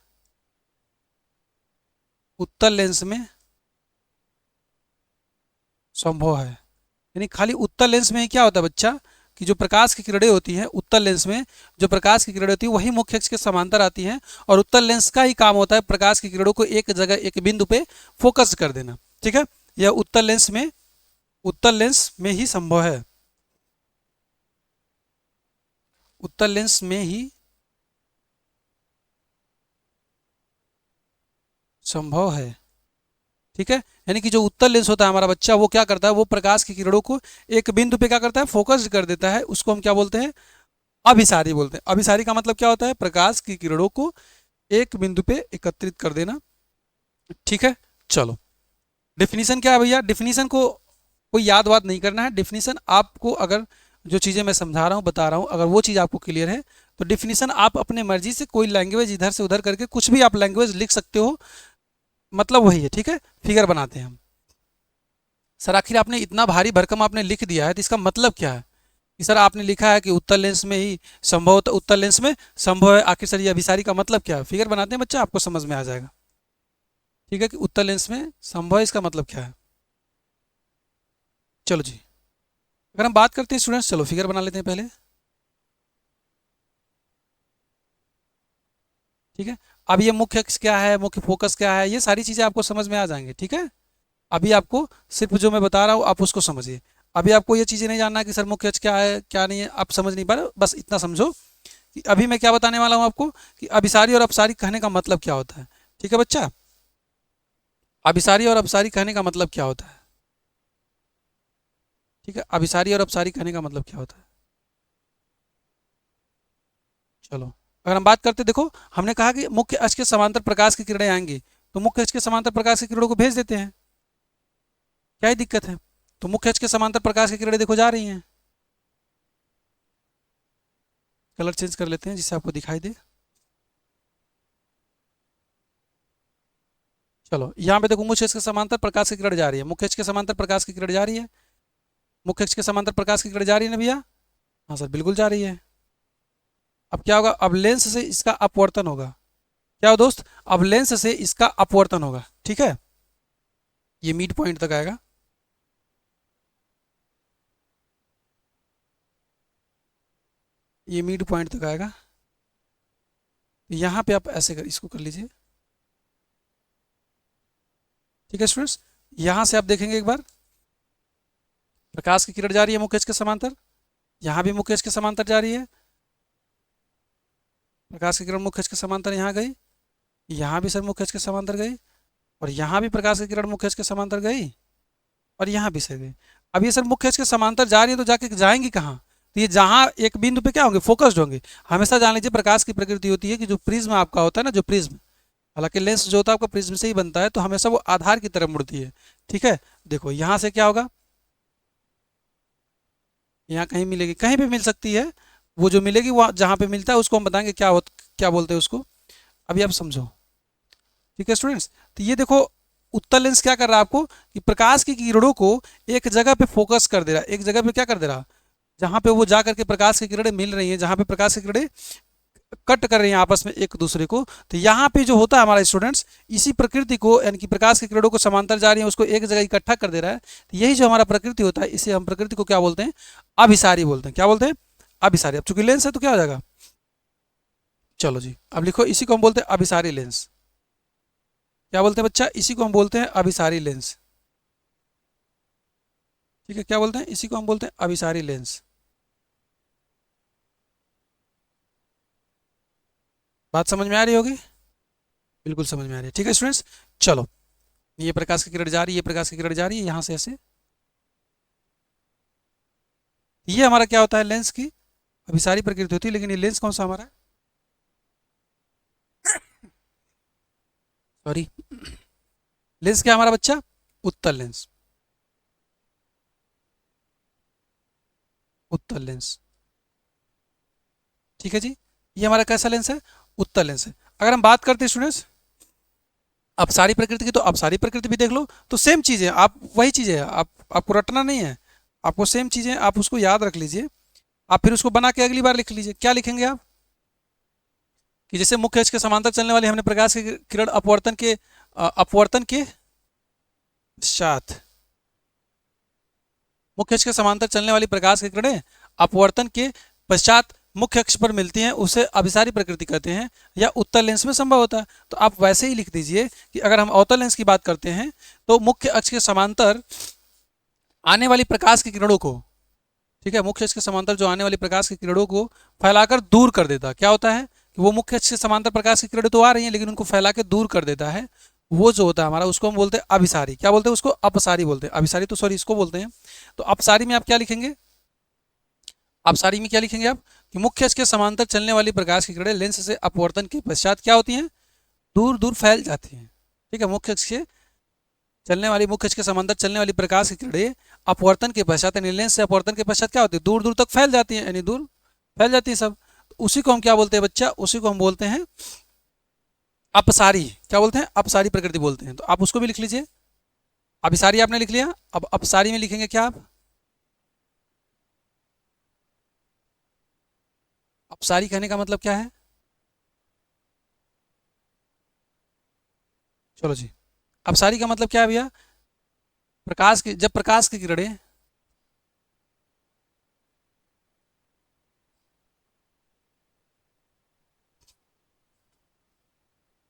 उत्तल लेंस में संभव है। यानी खाली उत्तल लेंस में ही क्या होता है बच्चा, कि जो प्रकाश की किरणें होती हैं उत्तल लेंस में, जो प्रकाश की किरणें होती हैं वही मुख्य अक्ष के समांतर आती हैं, और उत्तल लेंस का ही काम होता है प्रकाश की किरणों को एक जगह, एक बिंदु पे फोकस कर देना। ठीक है, यह उत्तल लेंस में, उत्तल लेंस में ही संभव है। उत्तल लेंस में ही संभव है। ठीक है, यानी कि जो उत्तल लेंस होता है हमारा बच्चा, वो क्या करता है? वो प्रकाश की किरणों को एक बिंदु पे क्या करता है? फोकस कर देता है। उसको हम क्या बोलते हैं? अभिसारी बोलते हैं। अभिसारी का मतलब क्या होता है? प्रकाश की किरणों को एक बिंदु पे एकत्रित कर देना। ठीक है, चलो डिफिनीशन क्या है भैया? डिफिनीशन को कोई याद वाद नहीं करना है। डिफिनीशन आपको, अगर जो चीज़ें मैं समझा रहा हूँ, बता रहा हूँ, अगर वो चीज़ आपको क्लियर है तो डिफिनीशन आप अपने मर्जी से कोई लैंग्वेज इधर से उधर करके कुछ भी आप लैंग्वेज लिख सकते हो, मतलब वही है। ठीक है, फिगर बनाते हैं हम। सर आखिर आपने इतना भारी भरकम आपने लिख दिया है तो इसका मतलब क्या है? कि सर आपने लिखा है कि उत्तल लेंस में ही संभव, उत्तल लेंस में संभव है। आखिर सर ये अभिसारी का मतलब क्या है? फिगर बनाते हैं बच्चा, आपको समझ में आ जाएगा। ठीक है, कि उत्तल लेंस में संभव है, इसका मतलब क्या है। चलो जी, अगर हम बात करते हैं स्टूडेंट्स, चलो फिगर बना लेते हैं पहले। ठीक है, अब ये मुख्य अक्ष क्या है, मुख्य फोकस क्या है, ये सारी चीज़ें आपको समझ में आ जाएंगे। ठीक है, अभी आपको सिर्फ जो मैं बता रहा हूँ आप उसको समझिए। अभी आपको ये चीज़ें नहीं जानना कि सर मुख्य अक्ष क्या है क्या नहीं है, आप समझ नहीं पा रहे, बस इतना समझो कि अभी मैं क्या बताने वाला हूँ आपको कि अभिसारी और अपसारी कहने का मतलब क्या होता है। ठीक है बच्चा, अभिसारी और अपसारी कहने का मतलब क्या होता है। ठीक है, अभिसारी और अपसारी कहने का मतलब क्या होता है। चलो, अगर हम बात करते, देखो हमने कहा कि मुख्य अक्ष के समांतर प्रकाश की किरणें आएंगी, तो मुख्य अक्ष के समांतर प्रकाश की किरणों को भेज देते हैं, क्या ही दिक्कत है। तो मुख्य अक्ष के समांतर प्रकाश की किरणें देखो जा रही हैं। कलर चेंज कर लेते हैं जिससे आपको दिखाई दे। चलो यहाँ पे देखो, मुख्य अक्ष के समांतर प्रकाश की किरण जा रही है, मुख्य अक्ष के समांतर प्रकाश की किरण जा रही है, मुख्य अक्ष के समांतर प्रकाश की किरण जा रही है ना भैया। हाँ सर बिल्कुल जा रही है। अब क्या होगा, अब लेंस से इसका अपवर्तन होगा। क्या हो दोस्त, अब लेंस से इसका अपवर्तन होगा। ठीक है, ये मिड पॉइंट तक आएगा। ये मिड पॉइंट तक आएगा। तो यहाँ पे आप ऐसे इसको कर लीजिए। ठीक है स्टूडेंट्स, यहाँ से आप देखेंगे एक बार, प्रकाश की किरण जा रही है मुख्य अक्ष के समांतर, यहाँ भी मुख्य अक्ष के समांतर जा रही है, प्रकाश की किरण मुख्य अक्ष के समांतर यहाँ गई, यहाँ भी सर मुख्य अक्ष के समांतर गई, और यहाँ भी प्रकाश की किरण मुख्य अक्ष के समांतर गई, और यहाँ भी सर गई। अब ये सर मुख्य अक्ष के समांतर जा रही है तो जाके जाएंगी कहाँ, तो ये जहाँ एक बिंदु पे क्या होंगे, फोकस्ड होंगे। हमेशा जान लीजिए प्रकाश की प्रकृति होती है कि जो प्रिज्म आपका होता है ना, जो प्रिज्म, हालांकि लेंस जो होता है आपका प्रिज्म से ही बनता है, तो हमेशा वो आधार की तरफ मुड़ती है। ठीक है, देखो यहाँ से क्या होगा, यहाँ कहीं मिलेगी, कहीं भी मिल सकती है, वो जो मिलेगी वो जहाँ पे मिलता है उसको हम बताएंगे क्या बोलते हैं उसको। अभी आप समझो। ठीक है स्टूडेंट्स, तो ये देखो उत्तल लेंस क्या कर रहा है आपको, कि प्रकाश की किरणों को एक जगह पे फोकस कर दे रहा है, एक जगह पे क्या कर दे रहा है, जहाँ पे वो जा करके प्रकाश की किरणें मिल रही हैं, जहाँ पे प्रकाश की किरणें कट कर रही हैं आपस में एक दूसरे को, तो यहाँ पे जो होता है हमारा स्टूडेंट्स, इसी प्रकृति को यानी कि प्रकाश की किरणों को समांतर जा रही है उसको एक जगह इकट्ठा कर दे रहा है, तो यही जो हमारा प्रकृति होता है, इसे हम प्रकृति को क्या बोलते हैं, अभिसारी बोलते हैं। क्या बोलते हैं, अभिसारी। अब चूंकि लेंस है तो क्या हो जाएगा, चलो जी अब लिखो, इसी को हम बोलते हैं अभिसारी लेंस। क्या बोलते हैं बच्चा, इसी को हम बोलते हैं अभिसारी लेंस। ठीक है, क्या बोलते हैं, इसी को हम बोलते हैं अभिसारी लेंस। बात समझ में आ रही होगी, बिल्कुल समझ में आ रही है। ठीक है स्टूडेंट्स, चलो, ये प्रकाश की किरण जा रही है, ये प्रकाश की किरण जा रही है यहाँ से ऐसे, ये हमारा क्या होता है, लेंस की अभिसारी प्रकृति होती है। लेकिन ये लेंस कौन सा हमारा है, सॉरी, लेंस क्या हमारा बच्चा, उत्तल लेंस, उत्तल लेंस। ठीक है जी, ये हमारा कैसा लेंस है, उत्तल लेंस है। अगर हम बात करते हैं स्टूडेंट्स अपसारी प्रकृति की, तो अपसारी प्रकृति भी देख लो, तो सेम चीज़ है, आप वही चीज़ है, आप आपको रटना नहीं है, आपको सेम चीज़ें आप उसको याद रख लीजिए। आप फिर उसको बना के अगली बार लिख लीजिए। क्या लिखेंगे आप, कि जैसे मुख्य अक्ष के समांतर चलने वाली हमने प्रकाश की किरण अपवर्तन के पश्चात, मुख्य अक्ष के समांतर चलने वाली प्रकाश की किरणें अपवर्तन के पश्चात मुख्य अक्ष पर मिलती हैं, उसे अभिसारी प्रकृति कहते हैं, या उत्तल लेंस में संभव होता है। तो आप वैसे ही लिख दीजिए कि अगर हम अवतल लेंस की बात करते हैं, तो मुख्य अक्ष के समांतर आने वाली प्रकाश की किरणों को, ठीक है, मुख्य अक्ष के समांतर जो आने वाली प्रकाश की किरणों को फैलाकर दूर कर देता, क्या होता है कि वो मुख्य अक्ष के समांतर प्रकाश की किरणें तो आ रही हैं लेकिन उनको फैला के दूर कर देता है, वो जो होता है हमारा, उसको हम बोलते हैं अभिसारी। क्या बोलते हैं उसको, अपसारी बोलते हैं, अभिसारी तो सॉरी इसको बोलते हैं। तो अपसारी में आप क्या लिखेंगे, अपसारी में क्या लिखेंगे आप, कि मुख्य अक्ष के समांतर चलने वाली प्रकाश की किरणें लेंस से अपवर्तन के पश्चात क्या होती हैं, दूर दूर फैल जाती हैं। ठीक है, मुख्य अक्ष के चलने वाली, मुख्य अक्ष के समांतर चलने वाली प्रकाश की किरणें अपवर्तन के पश्चात यानी लेंस से अपवर्तन के पश्चात क्या होती है, दूर दूर तक फैल जाती है, यानी दूर फैल जाती है सब। तो उसी को हम क्या बोलते हैं बच्चा, उसी को हम बोलते हैं अपसारी। क्या बोलते हैं, अपसारी प्रकृति बोलते हैं। तो आप उसको भी लिख लीजिए। अभिसारी आपने लिख लिया, अब अपसारी में लिखेंगे क्या आप, अपसारी कहने का मतलब क्या है, चलो जी, अपसारी का मतलब क्या है भैया, प्रकाश की, जब प्रकाश की किरणें,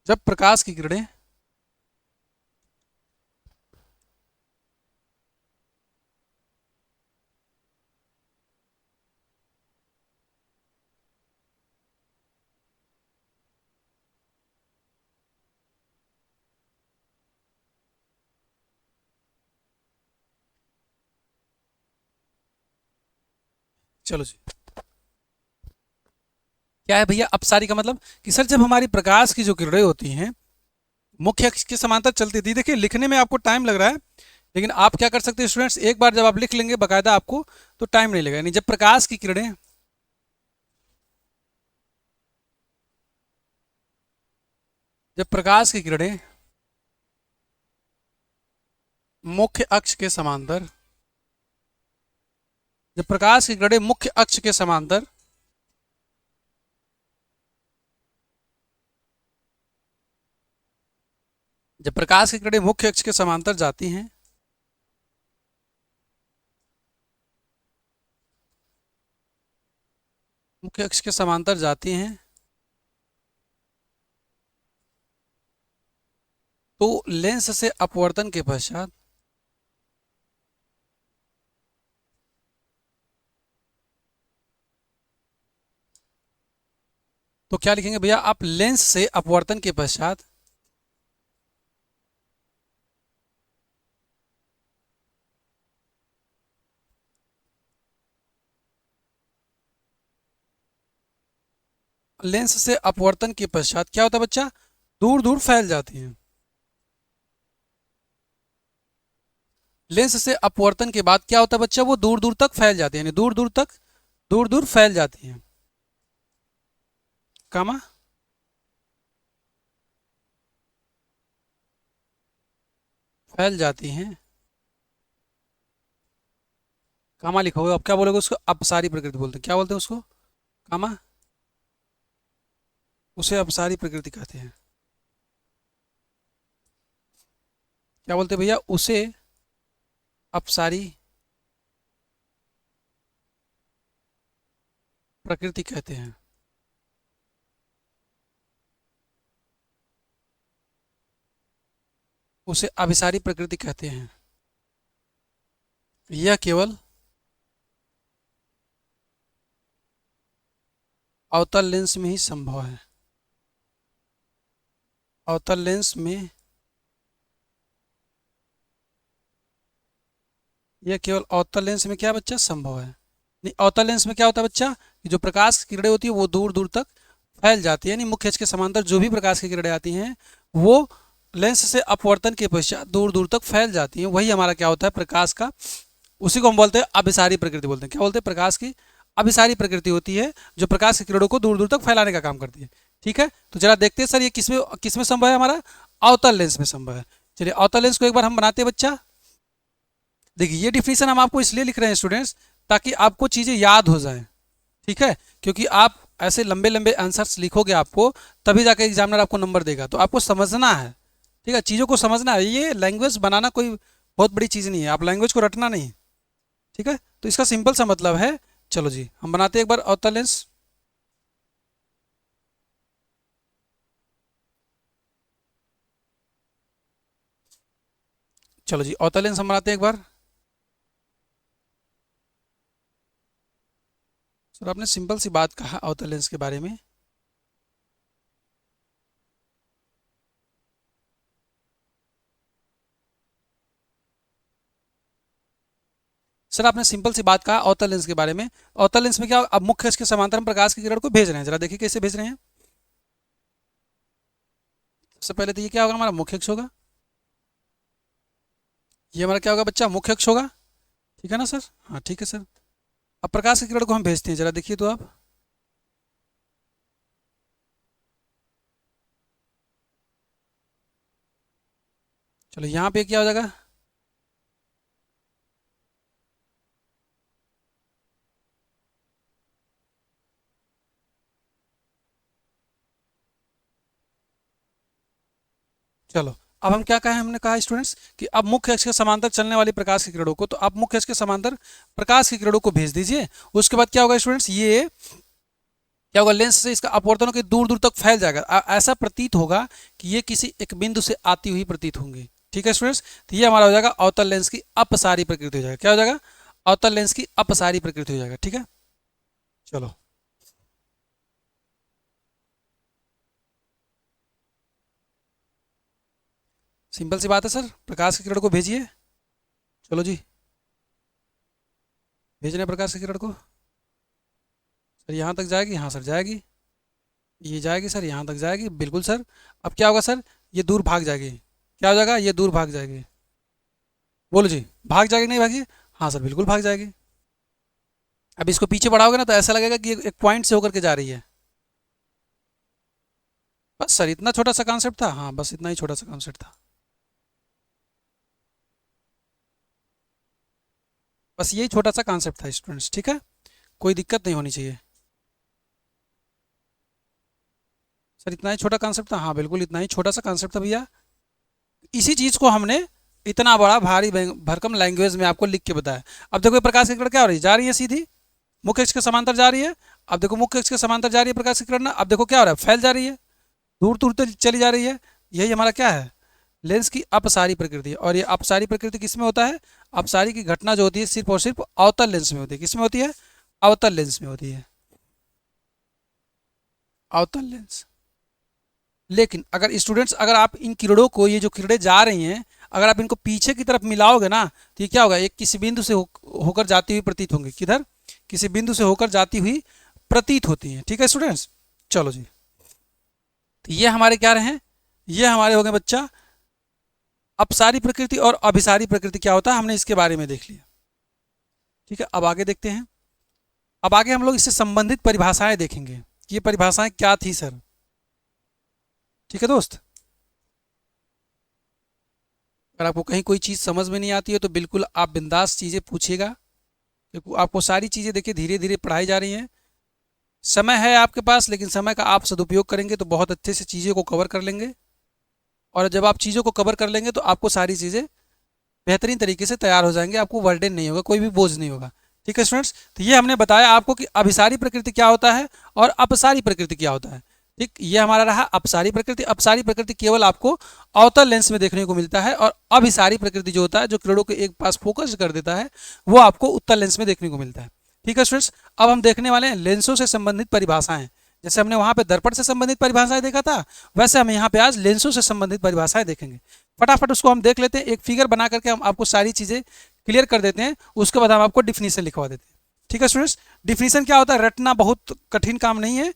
जब प्रकाश की किरणें चलो जी, क्या है भैया अपसारी का मतलब कि सर जब हमारी प्रकाश की जो किरणें होती हैं मुख्य अक्ष के समांतर चलती थी। देखिए लिखने में आपको टाइम लग रहा है, लेकिन आप क्या कर सकते हैं स्टूडेंट्स, एक बार जब आप लिख लेंगे बकायदा आपको तो टाइम नहीं लगेगा। यानी जब प्रकाश की किरणें जब प्रकाश की किरणें मुख्य अक्ष के समांतर जब प्रकाश की किरणें मुख्य अक्ष के समांतर जब प्रकाश की किरणें मुख्य अक्ष के समांतर जाती हैं मुख्य अक्ष के समांतर जाती हैं तो लेंस से अपवर्तन के पश्चात तो क्या लिखेंगे भैया आप, लेंस से अपवर्तन के पश्चात लेंस से अपवर्तन के पश्चात क्या होता है बच्चा, दूर दूर फैल जाती हैं। लेंस से अपवर्तन के बाद क्या होता है बच्चा, वो दूर दूर तक फैल जाती है, यानी दूर दूर फैल जाती हैं। कामा फैल जाती हैं, कामा लिखोगे आप क्या बोलोगे उसको, अपसारी प्रकृति बोलते हैं। क्या बोलते हैं उसको, कामा, उसे अपसारी प्रकृति कहते हैं। क्या बोलते हैं भैया, उसे अपसारी प्रकृति कहते हैं। उसे अभिसारी प्रकृति कहते हैं। यह केवल अवतल लेंस में ही संभव है। अवतल लेंस में यह केवल अवतल लेंस में क्या बच्चा संभव है। नहीं, अवतल लेंस में क्या होता है बच्चा, कि जो प्रकाश की किरणें होती है वो दूर दूर तक फैल जाती है, यानी मुख्य अक्ष के समांतर जो भी प्रकाश की किरणें आती हैं वो लेंस से अपवर्तन के पश्चात दूर दूर तक फैल जाती हैं। वही हमारा क्या होता है, प्रकाश का, उसी को हम बोलते हैं अभिसारी प्रकृति बोलते हैं। क्या बोलते हैं, प्रकाश की अभिसारी प्रकृति होती है जो प्रकाश की किरणों को दूर दूर तक फैलाने का काम करती है। ठीक है, तो जरा देखते हैं सर ये किसमें किसमें संभव है, हमारा अवतल लेंस में संभव है। चलिए अवतल लेंस को एक बार हम बनाते हैं बच्चा। देखिए ये डिफिनीशन हम आपको इसलिए लिख रहे हैं स्टूडेंट्स ताकि आपको चीज़ें याद हो जाएं। ठीक है, क्योंकि आप ऐसे लंबे लंबे आंसर्स लिखोगे आपको तभी जाके एग्जामिनर आपको नंबर देगा, तो आपको समझना है। ठीक है, चीज़ों को समझना है। ये लैंग्वेज बनाना कोई बहुत बड़ी चीज़ नहीं है, आप लैंग्वेज को रटना नहीं। ठीक है, तो इसका सिंपल सा मतलब है, चलो जी हम बनाते हैं एक बार अवतल लेंस। चलो जी अवतल लेंस हम बनाते हैं एक बार। सर आपने सिंपल सी बात कहा अवतल लेंस के बारे में। सर आपने सिंपल सी बात कहा अवतल लेंस के बारे में। अवतल लेंस में क्या, अब मुख्य अक्ष के समांतर हम प्रकाश की किरण को भेज रहे हैं, जरा देखिए कैसे भेज रहे हैं। सबसे पहले तो ये क्या होगा, हमारा मुख्य अक्ष होगा। ये हमारा क्या होगा बच्चा, मुख्य अक्ष होगा। ठीक है ना सर, हाँ ठीक है सर। अब प्रकाश की किरण को हम भेजते हैं, जरा देखिए तो आप। चलो यहाँ पे क्या हो जाएगा, चलो अब हम क्या कहा, हमने कहा स्टूडेंट्स कि अब मुख्य अक्ष के समांतर चलने वाली प्रकाश की किरणों को, तो आप मुख्य अक्ष के समांतर प्रकाश की किरणों को भेज दीजिए। उसके बाद क्या होगा स्टूडेंट्स, ये क्या होगा, लेंस से इसका अपवर्तन के दूर दूर तक फैल जाएगा। ऐसा प्रतीत होगा कि ये किसी एक बिंदु से आती हुई प्रतीत होंगी। ठीक है स्टूडेंट्स, तो ये हमारा हो जाएगा अवतल लेंस की अपसारी प्रकृति हो जाएगा। क्या हो जाएगा, अवतल लेंस की अपसारी प्रकृति हो जाएगा। ठीक है, चलो सिंपल सी बात है सर, प्रकाश की किरण को भेजिए। चलो जी भेज रहे हैं प्रकाश की किरण को। सर यहाँ तक जाएगी, हाँ सर जाएगी, ये जाएगी सर, यहाँ तक जाएगी, बिल्कुल सर। अब क्या होगा सर, ये दूर भाग जाएगी, क्या हो जाएगा, ये दूर भाग जाएगी। बोलो जी, भाग जाएगी नहीं भागी? हाँ सर बिल्कुल भाग जाएगी। अब इसको पीछे बढ़ाओगे ना तो ऐसा लगेगा कि एक पॉइंट से होकर के जा रही है। बस सर इतना छोटा सा कॉन्सेप्ट था, हाँ बस इतना ही छोटा सा कॉन्सेप्ट था। बस यही छोटा सा कॉन्सेप्ट था स्टूडेंट्स, ठीक है, कोई दिक्कत नहीं होनी चाहिए। सर इतना ही छोटा कॉन्सेप्ट था, हाँ बिल्कुल इतना ही छोटा सा कॉन्सेप्ट था भैया। इसी चीज़ को हमने इतना बड़ा भारी भरकम लैंग्वेज में आपको लिख के बताया। अब देखो ये प्रकाश की किरण क्या हो रही है, जा रही है सीधी, मुख्य अक्ष के समांतर जा रही है। अब देखो मुख्य अक्ष के समांतर जा रही है प्रकाश की किरण, अब देखो क्या हो रहा है, फैल जा रही है, दूर दूर तक चली जा रही है। यही हमारा क्या है, लेंस की अपसारी प्रकृति है। और ये अपसारी प्रकृति किस में होता है, अपसारी की घटना जो होती है सिर्फ और सिर्फ अवतल लेंस में होती है। किस में होती है, अवतल लेंस में होती है, अवतल लेंस। लेकिन अगर स्टूडेंट्स, अगर आप इन किरणों को, ये जो किरणें जा रही हैं, अगर आप इनको पीछे की तरफ मिलाओगे ना तो ये क्या होगा, एक किसी बिंदु से होकर जाती हुई प्रतीत होंगी। किधर, किसी बिंदु से होकर जाती हुई प्रतीत होती हैं। ठीक है स्टूडेंट्स, चलो जी, तो ये हमारे क्या रहे हैं, ये हमारे हो गए बच्चा अपसारी प्रकृति और अभिसारी प्रकृति क्या होता है, हमने इसके बारे में देख लिया। ठीक है, अब आगे देखते हैं। अब आगे हम लोग इससे संबंधित परिभाषाएं देखेंगे कि ये परिभाषाएं क्या थी सर। ठीक है दोस्त, अगर आपको कहीं कोई चीज़ समझ में नहीं आती है तो बिल्कुल आप बिंदास चीज़ें पूछिएगा, क्योंकि आपको सारी चीज़ें देखिए धीरे धीरे पढ़ाई जा रही हैं। समय है आपके पास, लेकिन समय का आप सदुपयोग करेंगे तो बहुत अच्छे से चीज़ों को कवर कर लेंगे। और जब आप चीज़ों को कवर कर लेंगे तो आपको सारी चीज़ें बेहतरीन तरीके से तैयार हो जाएंगे, आपको वर्डन नहीं होगा, कोई भी बोझ नहीं होगा। ठीक है स्टूडेंट्स, तो ये हमने बताया आपको कि अभिसारी प्रकृति क्या होता है और अपसारी प्रकृति क्या होता है। ठीक, ये हमारा रहा अपसारी प्रकृति। अपसारी प्रकृति केवल आपको अवतल लेंस में देखने को मिलता है, और अभिसारी प्रकृति जो होता है, जो किरणों के एक पास फोकस कर देता है, वो आपको उत्तल लेंस में देखने को मिलता है। ठीक है स्टूडेंट्स, अब हम देखने वाले हैं लेंसों से संबंधित परिभाषाएं। जैसे हमने वहां पे दर्पण से संबंधित परिभाषाएं देखा था, वैसे हम यहाँ पे आज लेंसों से संबंधित परिभाषाएं देखेंगे। फटाफट उसको हम देख लेते हैं, एक फिगर बना करके हम आपको सारी चीजें क्लियर कर देते हैं, उसके बाद हम आपको डिफिनीशन लिखवा देते हैं। ठीक है स्टूडेंट्स, डिफिनीशन क्या होता है, रटना बहुत कठिन काम नहीं है,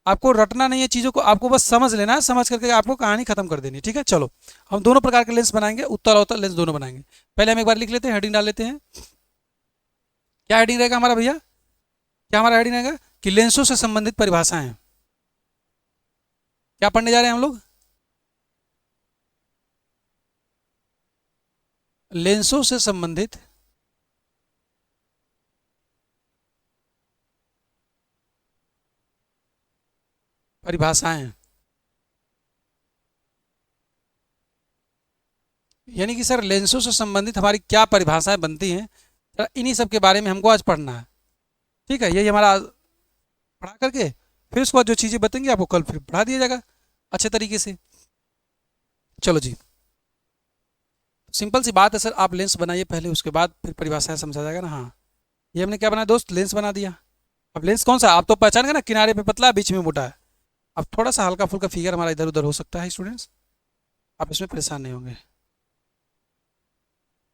आपको रटना नहीं है चीज़ों को, आपको बस समझ लेना है, समझ करके आपको कहानी खत्म कर देनी है। ठीक है, चलो हम दोनों प्रकार के लेंस बनाएंगे, उत्तल अवतल लेंस दोनों बनाएंगे। पहले हम एक बार लिख लेते हैं, हेडिंग डाल लेते हैं। क्या हेडिंग रहेगा हमारा भैया, क्या हमारा हेडिंग रहेगा कि लेंसों से संबंधित परिभाषाएं। क्या पढ़ने जा रहे हैं हम लोग, लेंसों से संबंधित परिभाषाएं। यानी कि सर लेंसों से संबंधित हमारी क्या परिभाषाएं बनती हैं, सर इन्हीं सब के बारे में हमको आज पढ़ना है। ठीक है, यही हमारा पढ़ा करके फिर उसके बाद जो चीज़ें बतेंगे आपको कल फिर पढ़ा दिया जाएगा अच्छे तरीके से। चलो जी, सिंपल सी बात है सर, आप लेंस बनाइए पहले, उसके बाद फिर परिभाषाएं समझा जाएगा ना। हाँ, ये हमने क्या बनाया दोस्त, लेंस बना दिया। अब लेंस कौन सा, आप तो पहचान गए ना, किनारे पे पतला बीच में मोटा है। अब थोड़ा सा हल्का फुल्का फिगर हमारा इधर उधर हो सकता है स्टूडेंट्स, आप इसमें परेशान नहीं होंगे।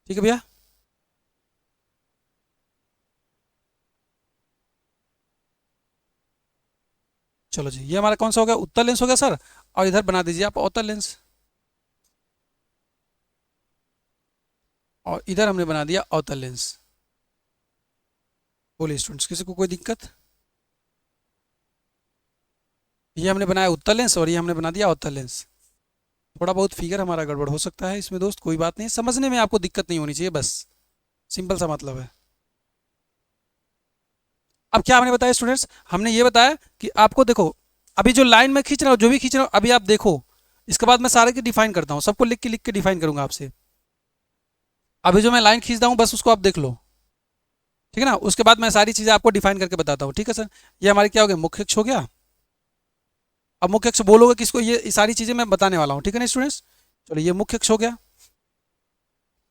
ठीक है भैया, चलो जी, ये हमारा कौन सा हो गया, उत्तल लेंस हो गया सर। और इधर बना दीजिए आप अवतल लेंस, और इधर हमने बना दिया अवतल लेंस। बोलिए स्टूडेंट्स, किसी को कोई दिक्कत? ये हमने बनाया उत्तल लेंस और ये हमने बना दिया अवतल लेंस। थोड़ा बहुत फिगर हमारा गड़बड़ हो सकता है इसमें दोस्त, कोई बात नहीं, समझने में आपको दिक्कत नहीं होनी चाहिए, बस सिंपल सा मतलब है। अब क्या हमने बताया स्टूडेंट्स, हमने ये बताया कि आपको देखो, अभी जो लाइन में खींच रहा हूँ, जो भी खींच रहा हूँ, अभी आप देखो, इसके बाद मैं सारे की डिफाइन करता हूँ, सबको लिख के डिफाइन करूंगा आपसे। अभी जो मैं लाइन खींचता हूँ बस उसको आप देख लो, ठीक है ना, उसके बाद मैं सारी चीज़ें आपको डिफाइन करके बताता हूँ। ठीक है सर, ये हमारी क्या हो गया, मुख्य अक्ष हो गया। अब मुख्य अक्ष बोलोगे किसको, ये सारी चीज़ें मैं बताने वाला हूँ, ठीक है ना स्टूडेंट्स। चलो ये मुख्य अक्ष हो गया।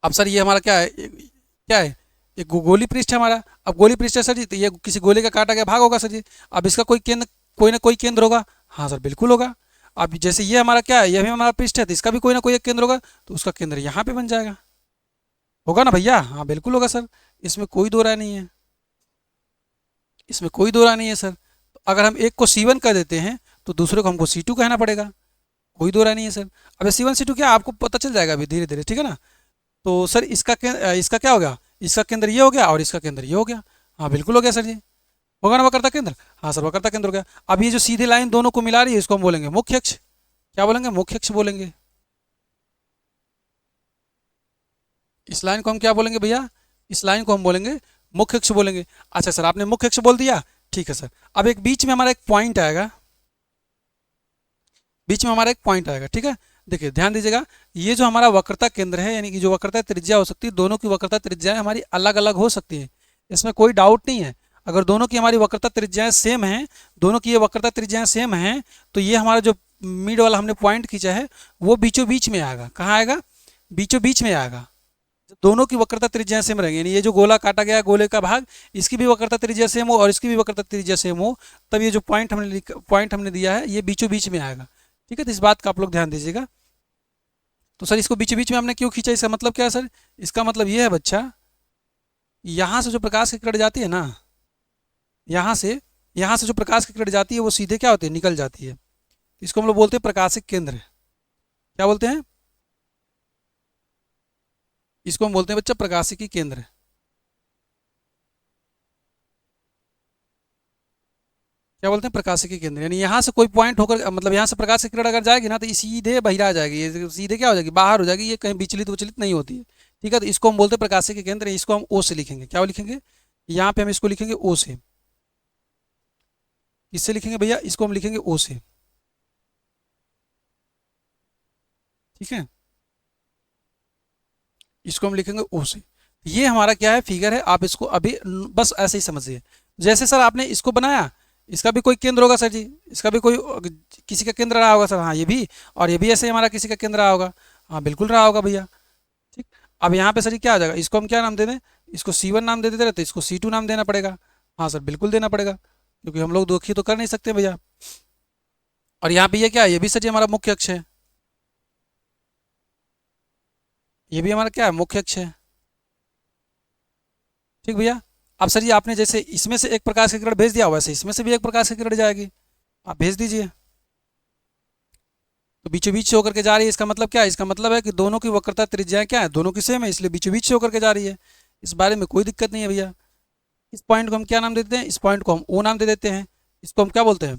अब सर ये हमारा क्या है, क्या है, एक गोली पृष्ठ है हमारा। अब गोली पृष्ठ है सर जी, तो ये किसी गोले का काटा गया भाग होगा सर जी। अब इसका कोई केंद्र, कोई ना कोई केंद्र होगा, हाँ सर बिल्कुल होगा। अब जैसे ये हमारा क्या है, ये भी हमारा पृष्ठ है, तो इसका भी कोई ना कोई एक केंद्र होगा, तो उसका केंद्र यहाँ पे बन जाएगा, होगा ना भैया, हाँ बिल्कुल होगा सर, इसमें कोई दो राय नहीं है। इसमें कोई दो राय नहीं है सर। तो अगर हम एक को C1 कह देते हैं तो दूसरे को हमको C2 कहना पड़ेगा, कोई दो राय नहीं है सर। अब C1 C2 क्या आपको पता चल जाएगा अभी धीरे धीरे, ठीक है ना। तो सर इसका क्या हो गया, इसका केंद्र ये हो गया और इसका केंद्र ये हो गया। हाँ बिल्कुल हो गया सर जी, होगा ना वक्रता केंद्र। हाँ सर वक्रता केंद्र हो गया। अब ये जो सीधी लाइन दोनों को मिला रही है इसको हम बोलेंगे मुख्य अक्ष। क्या बोलेंगे, मुख्य अक्ष बोलेंगे। इस लाइन को हम क्या बोलेंगे भैया, इस लाइन को हम बोलेंगे मुख्य अक्ष बोलेंगे। अच्छा सर आपने मुख्य अक्ष बोल दिया, ठीक है सर। अब एक बीच में हमारा एक पॉइंट आएगा, बीच में हमारा एक पॉइंट आएगा, ठीक है। देखिए ध्यान दीजिएगा, ये जो हमारा वक्रता केंद्र है यानी कि जो वक्रता त्रिज्या हो सकती है, दोनों की वक्रता त्रिज्याएं हमारी अलग अलग हो सकती है, इसमें कोई डाउट नहीं है। अगर दोनों की हमारी वक्रता त्रिज्याएं सेम हैं, दोनों की ये वक्रता त्रिज्याएं सेम हैं, तो ये हमारा जो मिड वाला हमने पॉइंट खींचा है वो बीचों बीच में आएगा। कहाँ आएगा, बीचों बीच में आएगा। दोनों की वक्रता त्रिज्या सेम रहेंगी, यानी ये जो गोला काटा गया गोले का भाग, इसकी भी वक्रता त्रिज्या सेम हो और इसकी भी वक्रता त्रिज्या सेम हो, तब ये जो पॉइंट हमने दिया है ये बीचों बीच में आएगा, ठीक है। तो इस बात का आप लोग ध्यान दीजिएगा। तो सर इसको बीच बीच में हमने क्यों खींचा, इसका मतलब क्या है सर, इसका मतलब ये है बच्चा, यहाँ से जो प्रकाश की किरण जाती है ना, यहाँ से जो प्रकाश की किरण जाती है वो सीधे क्या होती है, निकल जाती है। इसको हम लोग बोलते हैं प्रकाशिक केंद्र। क्या बोलते हैं, इसको हम बोलते हैं बच्चा प्रकाशिकी केंद्र। क्या बोलते हैं, प्रकाशिकी केंद्र। यानी यहाँ से कोई पॉइंट होकर, मतलब यहाँ से प्रकाश की किरण अगर जाएगी ना तो ये सीधे बहिरा जाएगी, ये सीधे क्या हो जाएगी, बाहर हो जाएगी, ये कहीं विचलित विचलित नहीं होती है, ठीक है। तो इसको हम बोलते हैं प्रकाशिकी केंद्र। इसको हम ओ से लिखेंगे, क्या लिखेंगे, यहाँ पे हम इसको लिखेंगे ओ से। किससे लिखेंगे भैया, इसको हम लिखेंगे ओ से, ठीक है। इसको हम लिखेंगे ओ से। ये हमारा क्या है, फिगर है। आप इसको अभी बस ऐसे ही समझिए, जैसे सर आपने इसको बनाया, इसका भी कोई केंद्र होगा सर जी, इसका भी कोई किसी का केंद्र रहा होगा सर। हाँ ये भी, और ये भी ऐसे ही हमारा किसी का केंद्र रहा होगा। हाँ बिल्कुल रहा होगा भैया, ठीक। अब यहाँ पे सर जी क्या आ जाएगा, इसको हम क्या नाम दे दें, इसको C1 नाम दे देते रहते, इसको C2 नाम देना पड़ेगा। हाँ सर बिल्कुल देना पड़ेगा, क्योंकि हम लोग दोखी तो कर नहीं सकते भैया। और यहाँ पे ये क्या है, ये भी सर जी हमारा मुख्य अक्ष है, ये भी हमारा क्या है, मुख्य अक्ष है, ठीक भैया। अब सर जी आपने जैसे इसमें से एक प्रकाश की किरण भेज दिया, वैसे इसमें से भी एक प्रकाश की किरण जाएगी, आप भेज दीजिए। तो बीचों बीच से होकर के जा रही है, इसका मतलब क्या है, इसका मतलब है कि दोनों की वक्रता त्रिज्याएं क्या है, दोनों की सेम है, इसलिए बीचों बीच से होकर के जा रही है। इस बारे में कोई दिक्कत नहीं है भैया। इस पॉइंट को हम क्या नाम दे देते हैं, इस पॉइंट को हम ओ नाम दे देते हैं। इसको हम क्या बोलते हैं,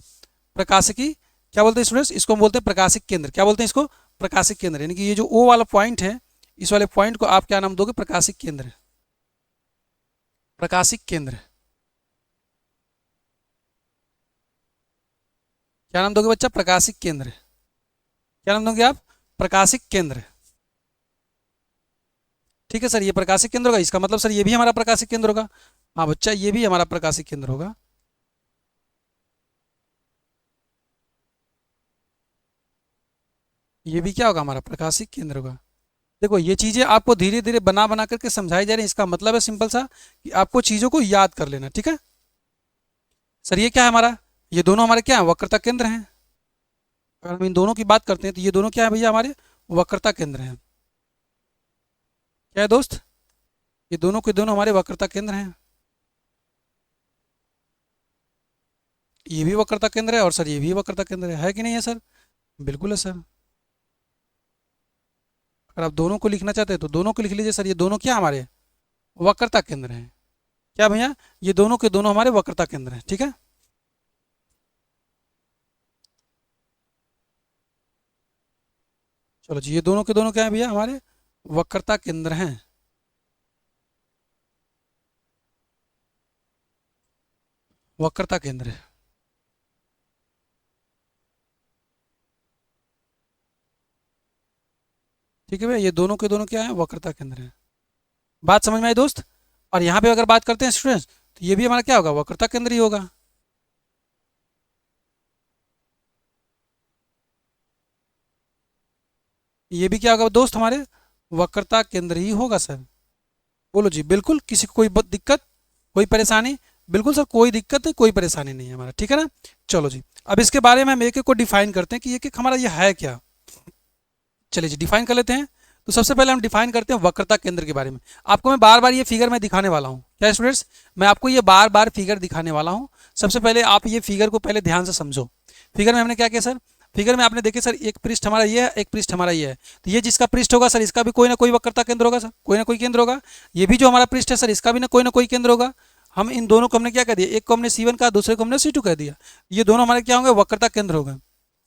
प्रकाशिकी, क्या बोलते हैं स्टूडेंट्स, इसको हम बोलते हैं प्रकाशिक केंद्र। क्या बोलते हैं इसको, प्रकाशिक केंद्र। यानी कि ये जो ओ वाला पॉइंट है, इस वाले पॉइंट को आप क्या नाम दोगे, प्रकाशिक केंद्र, प्रकाशिक केंद्र। क्या नाम दोगे बच्चा, प्रकाशिक केंद्र। क्या नाम दोगे आप, प्रकाशिक केंद्र, ठीक है सर। ये प्रकाशिक केंद्र होगा, इसका मतलब सर ये भी हमारा प्रकाशिक केंद्र होगा। हाँ बच्चा ये भी हमारा प्रकाशिक केंद्र होगा। ये भी क्या होगा, हमारा प्रकाशिक केंद्र होगा। देखो ये चीजें आपको धीरे धीरे बना बना करके समझाई जा रही है। इसका मतलब है सिंपल सा कि आपको चीजों को याद कर लेना, ठीक है सर। ये क्या है हमारा, ये दोनों हमारे क्या है, वक्रता केंद्र हैं। अगर हम इन दोनों की बात करते हैं तो ये दोनों क्या है भैया, हमारे वक्रता केंद्र हैं। क्या है दोस्त, ये दोनों के दोनों हमारे वक्रता केंद्र हैं। ये भी वक्रता केंद्र है और सर ये भी वक्रता केंद्र है कि नहीं है सर, बिल्कुल है सर। अगर आप दोनों को लिखना चाहते हैं तो दोनों को लिख लीजिए सर। ये दोनों क्या हमारे वक्रता केंद्र हैं। क्या भैया, ये दोनों के दोनों हमारे वक्रता केंद्र हैं, ठीक है। चलो जी, ये दोनों के दोनों क्या है भैया, हमारे वक्रता केंद्र हैं। वक्रता केंद्र, ठीक है भैया। ये दोनों के दोनों क्या है, वक्रता केंद्र है। बात समझ में आई दोस्त। और यहाँ पे अगर बात करते हैं स्टूडेंट्स, तो ये भी हमारा क्या होगा, वक्रता केंद्र ही होगा। ये भी क्या होगा दोस्त, हमारे वक्रता केंद्र ही होगा सर। बोलो जी, बिल्कुल। किसी को कोई दिक्कत, कोई परेशानी, बिल्कुल सर कोई दिक्कत है, कोई परेशानी नहीं है हमारा, ठीक है ना। चलो जी, अब इसके बारे में हम एक एक को डिफाइन करते हैं कि एक एक हमारा ये है क्या। चलिए जी डिफाइन कर लेते हैं। तो सबसे पहले हम डिफाइन करते हैं वक्रता केंद्र के बारे में। आपको मैं बार बार ये फिगर में दिखाने वाला हूँ। क्या स्टूडेंट्स, मैं आपको ये बार बार फिगर दिखाने वाला हूँ। सबसे पहले आप ये फिगर को पहले ध्यान से समझो। फिगर में हमने क्या किया सर, फिगर में आपने देखे सर एक पृष्ठ हमारा ये है, एक पृष्ठ हमारा ये है। तो ये जिसका पृष्ठ होगा सर इसका भी कोई ना कोई वक्रता केंद्र होगा सर, कोई ना कोई केंद्र होगा। ये भी जो हमारा पृष्ठ है सर इसका भी ना कोई केंद्र होगा। हम इन दोनों को हमने क्या कर दिया, एक को हमने C1 कहा, दूसरे को हमने C2 कह दिया। ये दोनों हमारे क्या होंगे, वक्रता केंद्र होंगे।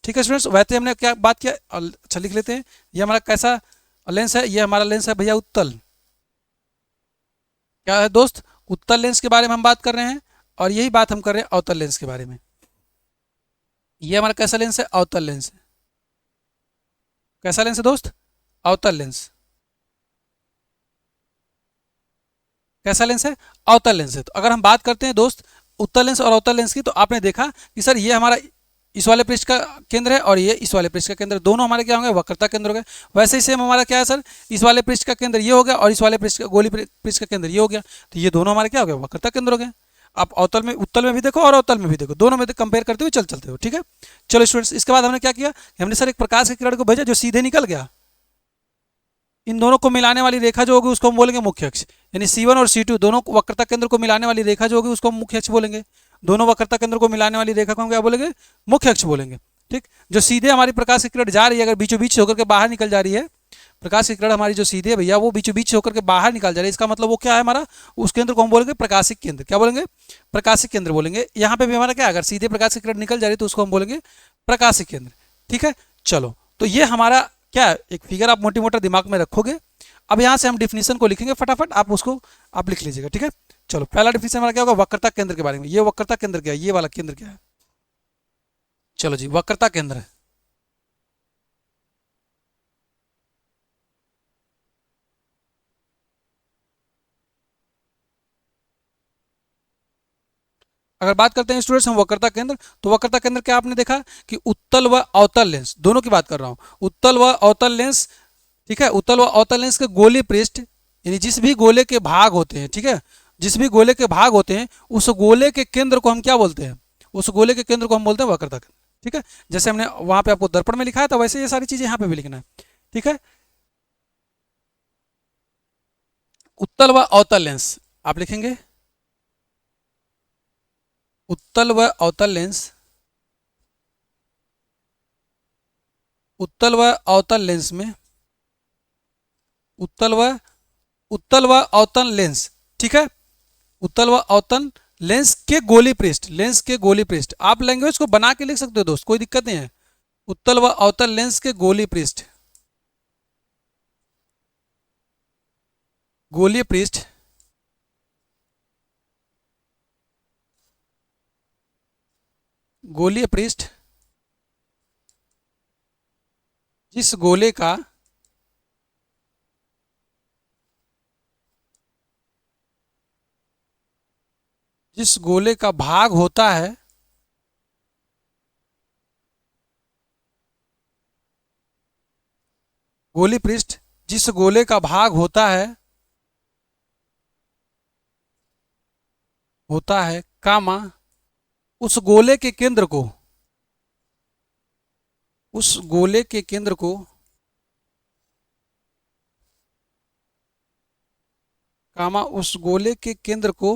ठीक है स्टूडेंट्स, वैसे हमने क्या बात किया, अच्छा लिख लेते हैं। ये हमारा कैसा लेंस है, ये हमारा लेंस है भैया उत्तल। क्या है दोस्त, उत्तल लेंस के बारे में हम बात कर रहे हैं। और यही बात हम कर रहे हैं अवतल लेंस के बारे में। ये हमारा कैसा लेंस है, अवतल लेंस है। कैसा लेंस है दोस्त, अवतल लेंस। कैसा लेंस है, अवतल लेंस है। तो अगर हम बात करते हैं दोस्त उत्तल लेंस और अवतल लेंस की, तो आपने देखा कि सर ये हमारा इस वाले पृष्ठ का केंद्र है और ये इस वाले पृष्ठ का केंद्र, दोनों हमारे क्या होंगे, वक्रता केंद्र हो गए। वैसे ही सेम हमारा क्या है सर, इस वाले पृष्ठ का केंद्र ये हो गया और इस वाले पृष्ठ का गोली पृष्ठ का केंद्र ये हो गया। तो ये दोनों हमारे क्या हो गए, वक्रता केंद्र हो गए। आप अवतल में, उत्तल में भी देखो और अवतल में भी देखो, दोनों में कंपेयर करते हुए चलते हो। ठीक है, चलो स्टूडेंट्स, इसके बाद हमने क्या किया, हमने सर एक प्रकाश के किरण को भेजा जो सीधे निकल गया। इन दोनों को मिलाने वाली रेखा जो होगी उसको हम बोलेंगे मुख्य अक्ष। यानी C1 और C2 दोनों वक्रता केंद्र को मिलाने वाली रेखा जो होगी उसको हम मुख्य अक्ष बोलेंगे। दोनों वक्रता केंद्र को मिलाने वाली रेखा को हम क्या बोलेंगे, मुख्य अक्ष बोलेंगे। ठीक, जो सीधे हमारी प्रकाश की किरण जा रही है, अगर बीचों बीच होकर के बाहर निकल जा रही है, प्रकाश की किरण हमारी जो सीधे है भैया वो बीचों बीच होकर के बाहर निकल जा रही है, इसका मतलब वो क्या है हमारा, उस केंद्र को हम बोलेंगे प्रकाशिक केंद्र। क्या बोलेंगे, प्रकाशिक केंद्र बोलेंगे। यहाँ पे भी हमारा क्या, अगर सीधे प्रकाश की किरण निकल जा रही है तो उसको हम बोलेंगे प्रकाशिक केंद्र। ठीक है, चलो, तो ये हमारा क्या, एक फिगर आप मोटी मोटा दिमाग में रखोगे। अब यहाँ से हम डिफिनीशन को लिखेंगे, फटाफट आप उसको आप लिख लीजिएगा। ठीक है, चलो, पहला डिफिनीशन हमारा क्या होगा, वक्रता केंद्र के बारे में। ये वक्रता केंद्र क्या है, ये वाला केंद्र क्या है, चलो जी, वक्रता केंद्र है। अगर बात करते हैं स्टूडेंट्स हम वक्रता केंद्र, तो वक्रता केंद्र क्या आपने देखा कि उत्तल व अवतल लेंस दोनों की बात कर रहा हूं, उत्तल व अवतल लेंस। ठीक है, उत्तल व अवतल लेंस के गोलीय पृष्ठ, यानी जिस भी गोले के भाग होते हैं, ठीक है, जिस भी गोले के भाग होते हैं उस गोले के केंद्र को हम क्या बोलते हैं, उस गोले के केंद्र को हम बोलते हैं वक्रता केंद्र। ठीक है, जैसे हमने वहां पे आपको दर्पण में लिखा है, तो वैसे ये सारी चीजें यहाँ पे भी लिखना है। ठीक है, उत्तल व अवतल लेंस आप लिखेंगे, उत्तल व अवतल लेंस, उत्तल व अवतल लेंस में, उत्तल व अवतल लेंस। ठीक है, उत्तल व अवतल लेंस के गोली पृष्ठ, लेंस के गोली पृष्ठ, आप लैंग्वेज को बना के लिख सकते हो दोस्त, कोई दिक्कत नहीं है। उत्तल व अवतल लेंस के गोली पृष्ठ, गोलीय पृष्ठ, गोलीय पृष्ठ जिस गोले का भाग होता है, गोली पृष्ठ जिस गोले का भाग होता है कामा, उस गोले के केंद्र को, उस गोले के केंद्र को कामा, उस गोले के केंद्र को,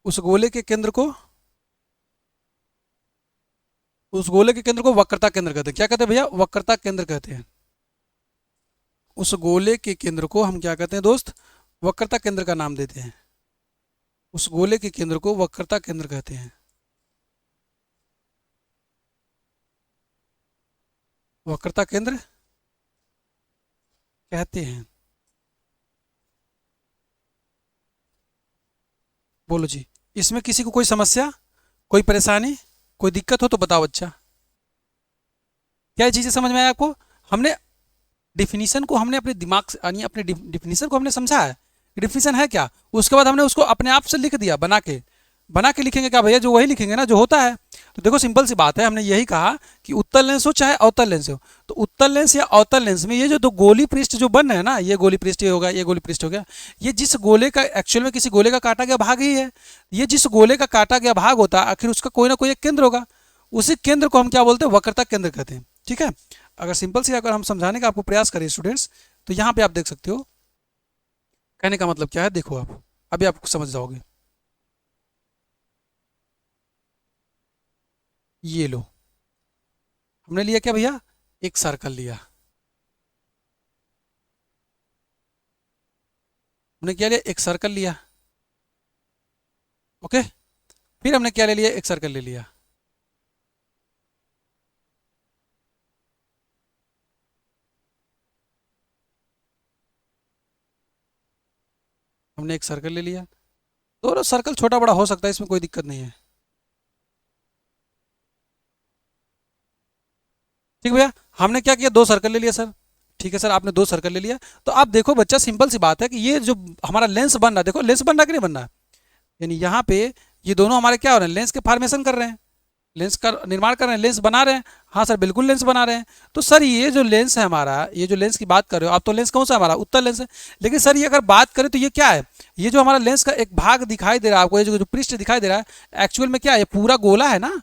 उस गोले के केंद्र को, उस गोले के केंद्र को वक्रता केंद्र कहते हैं। क्या कहते हैं भैया, वक्रता केंद्र कहते हैं। उस गोले के केंद्र को हम क्या कहते हैं दोस्त, वक्रता केंद्र का नाम देते हैं। उस गोले के केंद्र को वक्रता केंद्र कहते हैं, वक्रता केंद्र कहते हैं। बोलो जी, इसमें किसी को कोई समस्या, कोई परेशानी, कोई दिक्कत हो तो बताओ बच्चा। क्या चीजें समझ में आया आपको, हमने डिफिनीशन को हमने अपने दिमाग से, यानी अपने डिफिनीशन को हमने समझा है, डिफिनीशन है क्या, उसके बाद हमने उसको अपने आप से लिख दिया, बना के लिखेंगे क्या भैया, जो वही लिखेंगे ना जो होता है। तो देखो सिंपल सी बात है, हमने यही कहा कि उत्तल लेंस हो चाहे अवतल लेंस हो, तो उत्तल लेंस या अवतल लेंस में ये जो दो गोली पृष्ठ जो बन रहे हैं ना, ये गोली पृष्ठ ये होगा, ये गोली पृष्ठ हो गया, ये जिस गोले का एक्चुअल में किसी गोले का काटा गया भाग ही है, ये जिस गोले का काटा गया भाग होता है आखिर उसका कोई ना कोई एक केंद्र होगा, उसी केंद्र को हम क्या बोलते हैं, वक्रता केंद्र कहते हैं। ठीक है, अगर सिंपल सी अगर हम समझाने का आपको प्रयास करें स्टूडेंट्स, तो यहाँ पे आप देख सकते हो कहने का मतलब क्या है, देखो आप अभी आप समझ जाओगे। ये लो, हमने लिया क्या भैया, एक सर्कल लिया। हमने क्या लिया, एक सर्कल लिया। ओके, फिर हमने क्या ले लिया, एक सर्कल ले लिया। हमने एक सर्कल ले लिया, दोनों सर्कल छोटा बड़ा हो सकता है, इसमें कोई दिक्कत नहीं है। ठीक भैया, हमने क्या किया, दो सर्कल ले लिया सर। ठीक है सर, आपने दो सर्कल ले लिया। तो आप देखो बच्चा, सिंपल सी बात है कि ये जो हमारा लेंस बन रहा है, देखो लेंस बन रहा है कि नहीं बन रहा है, यानी यहाँ पे ये दोनों हमारे क्या हो रहे हैं, लेंस के फॉर्मेशन कर रहे हैं, लेंस का निर्माण कर रहे हैं, लेंस बना रहे हैं। हाँ सर, बिल्कुल लेंस बना रहे हैं। तो सर ये जो लेंस है हमारा, ये जो लेंस की बात कर रहे हो आप, तो लेंस कौन सा है हमारा, उत्तल लेंस है। लेकिन सर ये अगर बात करें तो ये क्या है, ये जो हमारा लेंस का एक भाग दिखाई दे रहा है आपको, ये जो पृष्ठ दिखाई दे रहा है, एक्चुअल में क्या है, ये पूरा गोला है ना,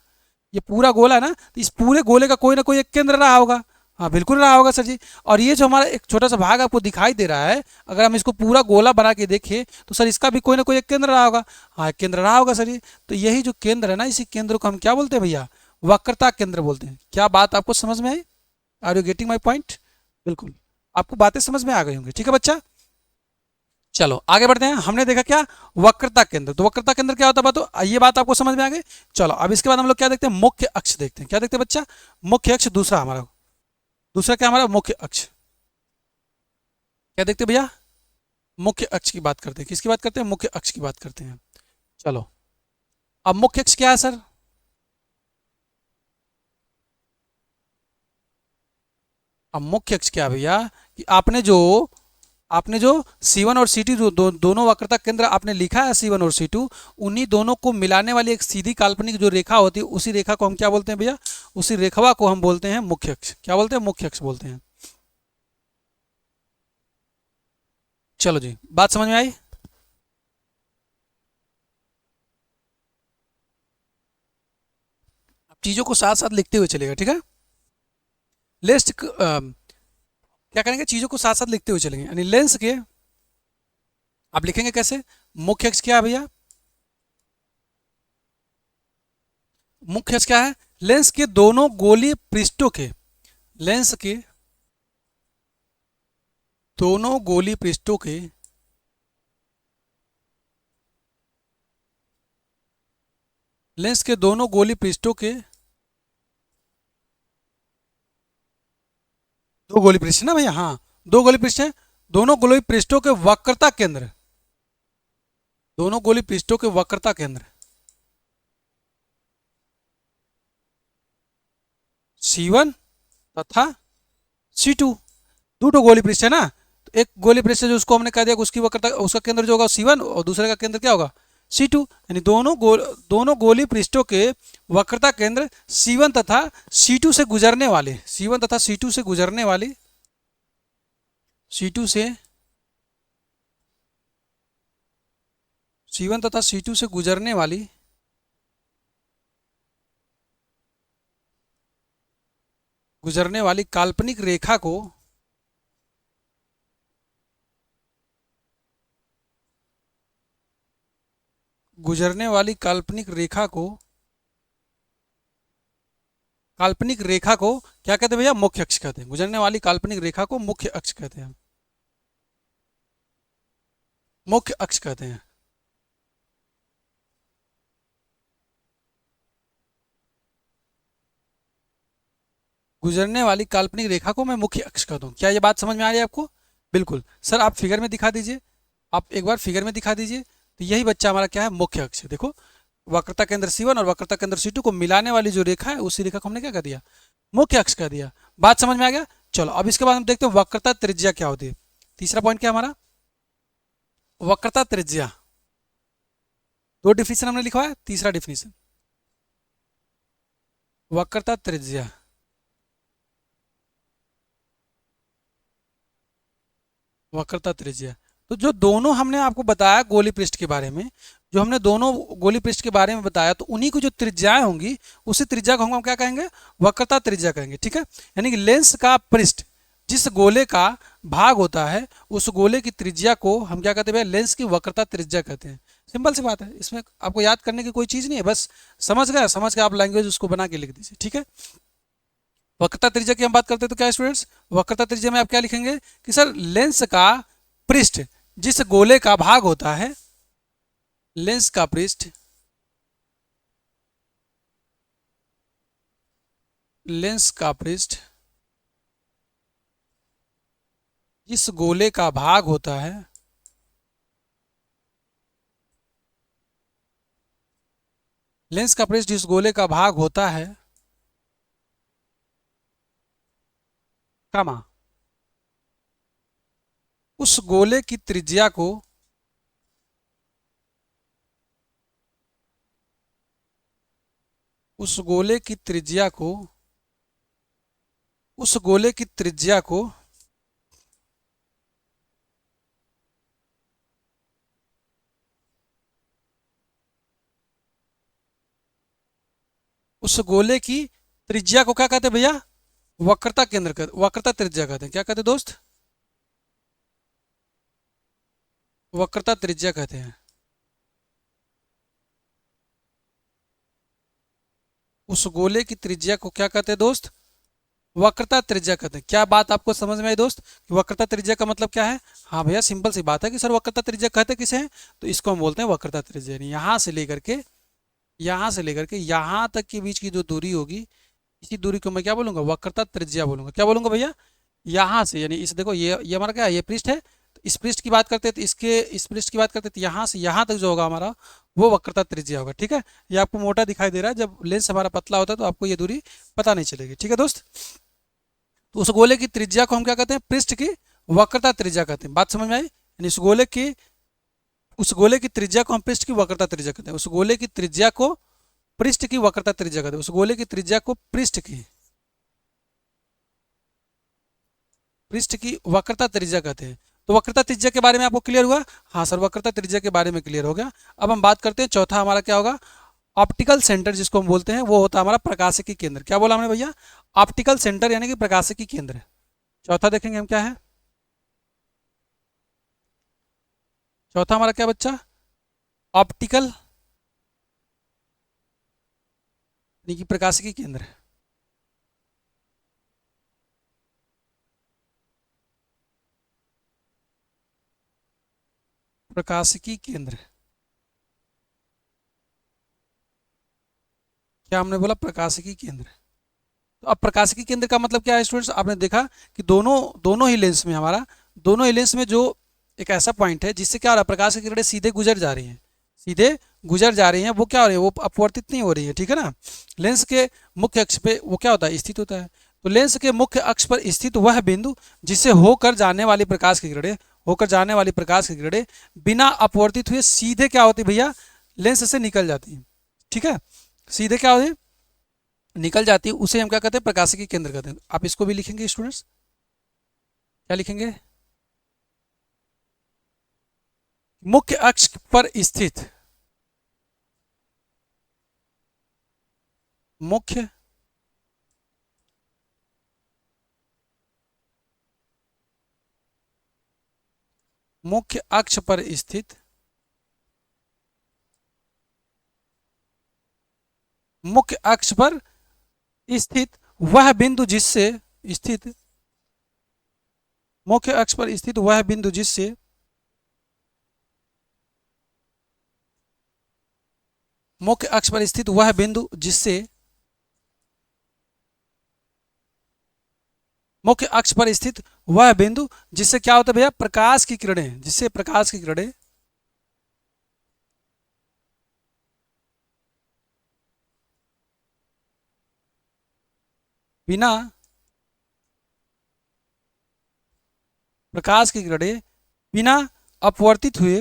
ये पूरा गोला है ना, तो इस पूरे गोले का कोई ना कोई एक केंद्र रहा होगा। हाँ बिल्कुल रहा होगा सर जी। और ये जो हमारा एक छोटा सा भाग आपको दिखाई दे रहा है, अगर हम इसको पूरा गोला बना के देखें तो सर इसका भी कोई ना कोई एक केंद्र रहा होगा। हाँ एक केंद्र रहा होगा सर जी। तो यही जो केंद्र है ना, इसी केंद्र को हम क्या बोलते हैं भैया, वक्रता केंद्र बोलते हैं। क्या बात आपको समझ में आई, are you getting my point. बिल्कुल, आपको बातें समझ में आ गई होंगी। ठीक है बच्चा, चलो आगे बढ़ते हैं। हमने देखा क्या, वक्रता केंद्र। तो वक्रता केंद्र क्या होता है, तो ये बात आपको समझ में आ गई। चलो अब इसके बाद हम लोग क्या देखते हैं, मुख्य अक्ष देखते हैं। क्या देखते हैं बच्चा, मुख्य अक्ष। दूसरा हमारा, दूसरा क्या हमारा, मुख्य अक्ष। क्या देखते हैं भैया, मुख्य अक्ष की बात करते हैं। किसकी बात करते हैं, मुख्य अक्ष की बात करते हैं। चलो, अब मुख्य अक्ष क्या है सर, अब मुख्य अक्ष क्या है भैया, कि आपने जो C1 और C2 दोनों वक्रता केंद्र आपने लिखा है, C1 और C2, उन्हीं दोनों को मिलाने वाली एक सीधी काल्पनिक जो रेखा होती है, उसी रेखा को हम क्या बोलते हैं भैया, उसी रेखवा को हम बोलते हैं मुख्य अक्ष। क्या बोलते हैं, मुख्य अक्ष बोलते हैं। चलो जी, बात समझ में आई। अब चीजों को साथ साथ लिखते हुए चलेगा, ठीक है। लेस्ट क्या करेंगे, चीजों को साथ साथ लिखते हुए चलेंगे, यानी लेंस के आप लिखेंगे कैसे, मुख्य अक्ष क्या है भैया, मुख्य अक्ष क्या है, लेंस के दोनों गोलीय पृष्ठों के, लेंस के दोनों गोलीय पृष्ठों के लेंस के दोनों गोलीय पृष्ठों के, दो गोलीय पृष्ठ है ना भैया, हाँ दो गोलीय पृष्ठ है, दोनों गोलीय पृष्ठों के वक्रता केंद्र, दोनों गोलीय पृष्ठों के वक्रता केंद्र C1 तथा C2, दो तो गोली पृष्ठ है ना, तो एक गोली पृष्ठ जो उसको हमने कह दिया कि उसकी वक्रता, उसका केंद्र जो होगा C1 और दूसरे का केंद्र क्या होगा, C2, यानी दोनों गोली पृष्ठों के वक्रता केंद्र C1 तथा C2 से गुजरने वाले, C1 तथा C2 से गुजरने वाली, C2 से C1 तथा C2 से गुजरने वाली काल्पनिक रेखा को, गुजरने वाली काल्पनिक रेखा को क्या कहते हैं भैया, मुख्य अक्ष कहते हैं। गुजरने वाली काल्पनिक रेखा को मुख्य अक्ष कहते हैं, मुख्य अक्ष कहते हैं। गुजरने वाली काल्पनिक रेखा को मैं मुख्य अक्ष कहता हूँ। क्या ये बात समझ में आ रही है आपको, बिल्कुल सर, आप फिगर में दिखा दीजिए, आप एक बार फिगर में दिखा दीजिए। तो यही बच्चा हमारा क्या है, मुख्य अक्ष है। देखो, वक्रता केंद्र C1 और वक्रता केंद्र C2 को मिलाने वाली जो रेखा है, उसी रेखा को हमने क्या कर दिया, मुख्य अक्ष कह दिया। बात समझ में आ गया। चलो अब इसके बाद हम देखते हैं वक्रता त्रिज्या क्या होती है। तीसरा पॉइंट क्या हमारा, वक्रता त्रिज्या। दो डिफिनेशन हमने लिखा है, तीसरा डिफिनेशन, वक्रता त्रिज्या। वक्रता त्रिज्या, तो जो दोनों हमने आपको बताया गोली पृष्ठ के बारे में, जो हमने दोनों गोली पृष्ठ के बारे में बताया, तो उन्हीं की जो त्रिज्याएं होंगी उसी त्रिज्या को हम क्या कहेंगे, वक्रता त्रिज्या कहेंगे। ठीक है, यानी कि लेंस का पृष्ठ जिस गोले का भाग होता है उस गोले की त्रिज्या को हम क्या कहते हैं, लेंस की वक्रता त्रिज्या कहते हैं। सिंपल सी बात है, इसमें आपको याद करने की कोई चीज नहीं है, बस समझ गए, समझ के आप लैंग्वेज उसको बना के लिख दीजिए। ठीक है, वक्रता त्रिज्या की हम बात करते हैं तो क्या स्टूडेंट्स, वक्रता त्रिज्या में आप क्या लिखेंगे कि सर लेंस का पृष्ठ जिस गोले का भाग होता है, लेंस का पृष्ठ, लेंस का पृष्ठ जिस गोले का भाग होता है, लेंस का पृष्ठ जिस गोले का भाग होता है, कमा उस गोले की त्रिज्या को, उस गोले की त्रिज्या को, उस गोले की त्रिज्या को उस गोले की त्रिज्या को क्या कहते हैं भैया, वक्रता केंद्र कहते, वक्रता त्रिज्या कहते हैं। क्या कहते हैं दोस्त, वक्रता त्रिज्या कहते हैं। उस गोले की त्रिज्या को क्या कहते हैं दोस्त, वक्रता त्रिज्या कहते हैं। क्या बात आपको समझ में आई दोस्त कि वक्रता त्रिज्या का मतलब क्या है? हाँ भैया, सिंपल सी बात है कि सर वक्रता त्रिज्या कहते किसे हैं, तो इसको हम बोलते हैं वक्रता त्रिज्या। यहाँ से लेकर के, यहाँ से लेकर के यहाँ तक के बीच की जो दूरी होगी, इसी दूरी को मैं क्या बोलूंगा, वक्रता त्रिज्या बोलूंगा। क्या बोलूंगा भैया, यहाँ से, यानी इस देखो ये हमारा क्या है, ये पृष्ठ है, तो इस पृष्ठ की बात करते हैं तो इसके, इस पृष्ठ की बात करते हैं तो यहाँ से यहाँ तक जो होगा हमारा वो वक्रता त्रिज्या होगा। ठीक है, ये आपको मोटा दिखाई दे रहा है, जब लेंस हमारा पतला होता है तो आपको ये दूरी पता नहीं चलेगी। ठीक है दोस्त, तो उस गोले की त्रिज्या को हम क्या कहते हैं, पृष्ठ की वक्रता त्रिज्या कहते हैं। बात समझ में आई, यानी उस गोले की, उस गोले की त्रिज्या को हम पृष्ठ की वक्रता त्रिज्या कहते हैं। उस गोले की त्रिज्या को पृष्ठ की वक्रता त्रिज्या कहते हैं। उस गोले की त्रिज्या को पृष्ठ की वक्रता त्रिज्या कहते हैं। तो वक्रता त्रिज्या के बारे में आपको क्लियर हुआ? हाँ सर, वक्रता त्रिज्या के बारे में क्लियर हो गया। अब हम बात करते हैं चौथा हमारा क्या होगा, ऑप्टिकल सेंटर जिसको हम बोलते हैं, वो होता है हमारा प्रकाशिकी केंद्र। क्या बोला हमने भैया, ऑप्टिकल सेंटर यानी कि प्रकाशिकी केंद्र। चौथा देखेंगे हम क्या है, चौथा हमारा क्या बच्चा, ऑप्टिकल यानी कि प्रकाशिकी केंद्र। प्रकाशिकी केंद्र, क्या हमने बोला, प्रकाशिकी केंद्र। तो अब प्रकाशिकी केंद्र का मतलब क्या है स्टूडेंट्स, आपने देखा कि दोनों दोनों ही लेंस में हमारा, दोनों ही लेंस में जो एक ऐसा पॉइंट है जिससे क्या हो रहा है, प्रकाश की किरणें सीधे गुजर जा रही हैं, सीधे गुजर जा रही हैं, वो क्या हो रही है, वो अपवर्तित नहीं हो रही है। ठीक है ना, लेंस के मुख्य अक्ष पे वो क्या होता है, स्थित होता है। तो लेंस के मुख्य अक्ष पर स्थित वह बिंदु जिससे होकर जाने वाली प्रकाश की किरणें, होकर जाने वाली प्रकाश की किरणें बिना अपवर्तित हुए सीधे क्या होती भैया, लेंस से निकल जाती है। ठीक है, सीधे क्या होती है, निकल जाती है, उसे हम क्या कहते हैं, प्रकाशिकी केंद्र कहते हैं। आप इसको भी लिखेंगे स्टूडेंट्स, क्या लिखेंगे, मुख्य अक्ष पर स्थित, मुख्य मुख्य अक्ष पर स्थित, मुख्य अक्ष पर स्थित वह बिंदु जिससे, स्थित मुख्य अक्ष पर स्थित वह बिंदु जिससे, मुख्य अक्ष पर स्थित वह बिंदु जिससे, मुख्य अक्ष पर स्थित वह बिंदु जिससे क्या होता है भैया, प्रकाश की किरणें, जिससे प्रकाश की किरणें बिना, प्रकाश की किरणें बिना अपवर्तित हुए,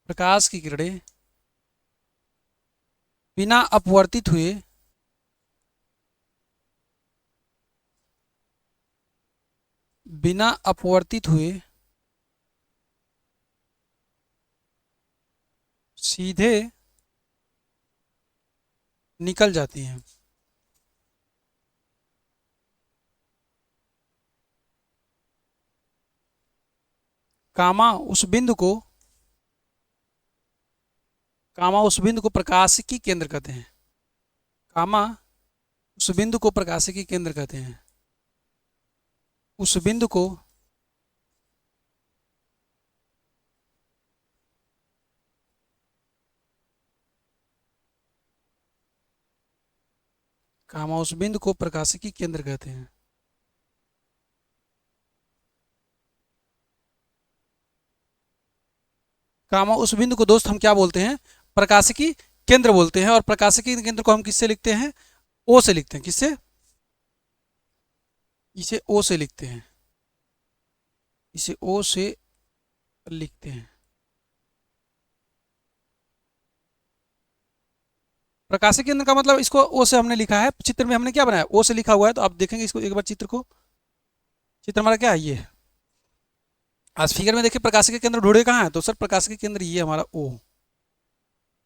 प्रकाश की किरणें बिना अपवर्तित हुए बिना अपवर्तित हुए सीधे निकल जाती हैं। कामा उस बिंदु को प्रकाशिकी केंद्र कहते हैं। कामा उस बिंदु को प्रकाशिकी केंद्र कहते हैं। उस बिंदु को उस बिंदु को प्रकाशिकी केंद्र कहते हैं। उस बिंदु को दोस्त हम क्या बोलते हैं? प्रकाशिकी केंद्र बोलते हैं। और प्रकाशिकी केंद्र को हम किससे लिखते हैं? ओ से लिखते हैं। किससे? इसे ओ से लिखते हैं। इसे ओ से लिखते हैं। प्रकाशिकी केंद्र का मतलब, इसको ओ से हमने लिखा है, चित्र में हमने क्या बनाया? ओ से लिखा हुआ है। तो आप देखेंगे इसको एक बार चित्र को। चित्र हमारा क्या है? ये आज फिगर में देखिए प्रकाशिकी केंद्र ढूंढे कहाँ है? तो सर प्रकाशिकी केंद्र ये हमारा ओ।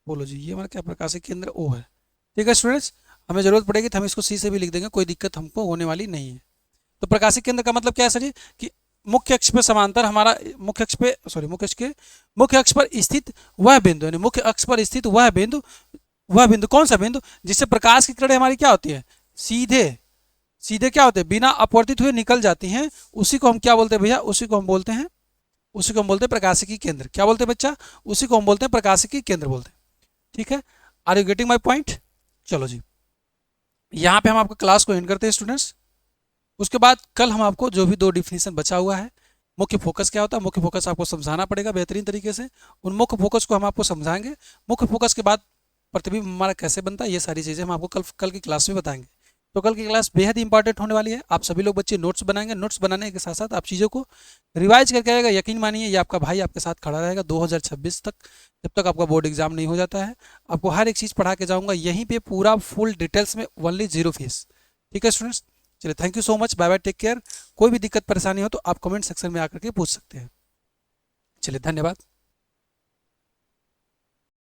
बोलो जी, ये हमारा क्या प्रकाशिकी केंद्र ओ है। ठीक है स्टूडेंट्स, हमें जरूरत पड़ेगी तो हम इसको सी से भी लिख देंगे, कोई दिक्कत हमको होने वाली नहीं है। तो प्रकाशिकी केंद्र का मतलब क्या है सर जी? कि मुख्य अक्ष पे समांतर हमारा मुख्य अक्ष पे मुख्य अक्ष पर स्थित वह बिंदु, यानी मुख्य अक्ष पर स्थित वह बिंदु कौन सा बिंदु जिससे प्रकाश की किरणें हमारी क्या होती है? सीधे सीधे क्या होते हैं? बिना अपवर्तित हुए निकल जाती हैं। उसी को हम क्या बोलते हैं भैया? उसी को हम बोलते हैं प्रकाशिकी केंद्र। क्या बोलते हैं बच्चा? उसी को हम बोलते हैं प्रकाशिकी केंद्र बोलते हैं। ठीक है, are you getting my point? चलो जी, यहाँ पे हम आपको क्लास को एंड करते हैं स्टूडेंट्स। उसके बाद कल हम आपको जो भी 2 डिफिनीशन बचा हुआ है, मुख्य फोकस क्या होता है, मुख्य फोकस आपको समझाना पड़ेगा बेहतरीन तरीके से। उन मुख्य फोकस को हम आपको समझाएंगे। मुख्य फोकस के बाद प्रतिबिंब हमारा कैसे बनता है, ये सारी चीज़ें हम आपको कल की क्लास में बताएंगे। तो कल की क्लास बेहद इंपॉर्टेंट होने वाली है। आप सभी लोग बच्चे नोट्स बनाएंगे। नोट्स बनाने के साथ साथ आप चीज़ों को रिवाइज करके आएगा। यकीन मानिए ये आपका भाई आपके साथ खड़ा रहेगा 2026 तक, जब तक आपका बोर्ड एग्जाम नहीं हो जाता है। आपको हर एक चीज़ पढ़ा के जाऊँगा यहीं पे, पूरा फुल डिटेल्स में, ओनली 0 फीस। ठीक है स्टूडेंट्स, चलिए thank you so much, bye bye, take care. कोई भी दिक्कत परेशानी हो तो आप कमेंट सेक्शन में आकर के पूछ सकते हैं। चलिए धन्यवाद।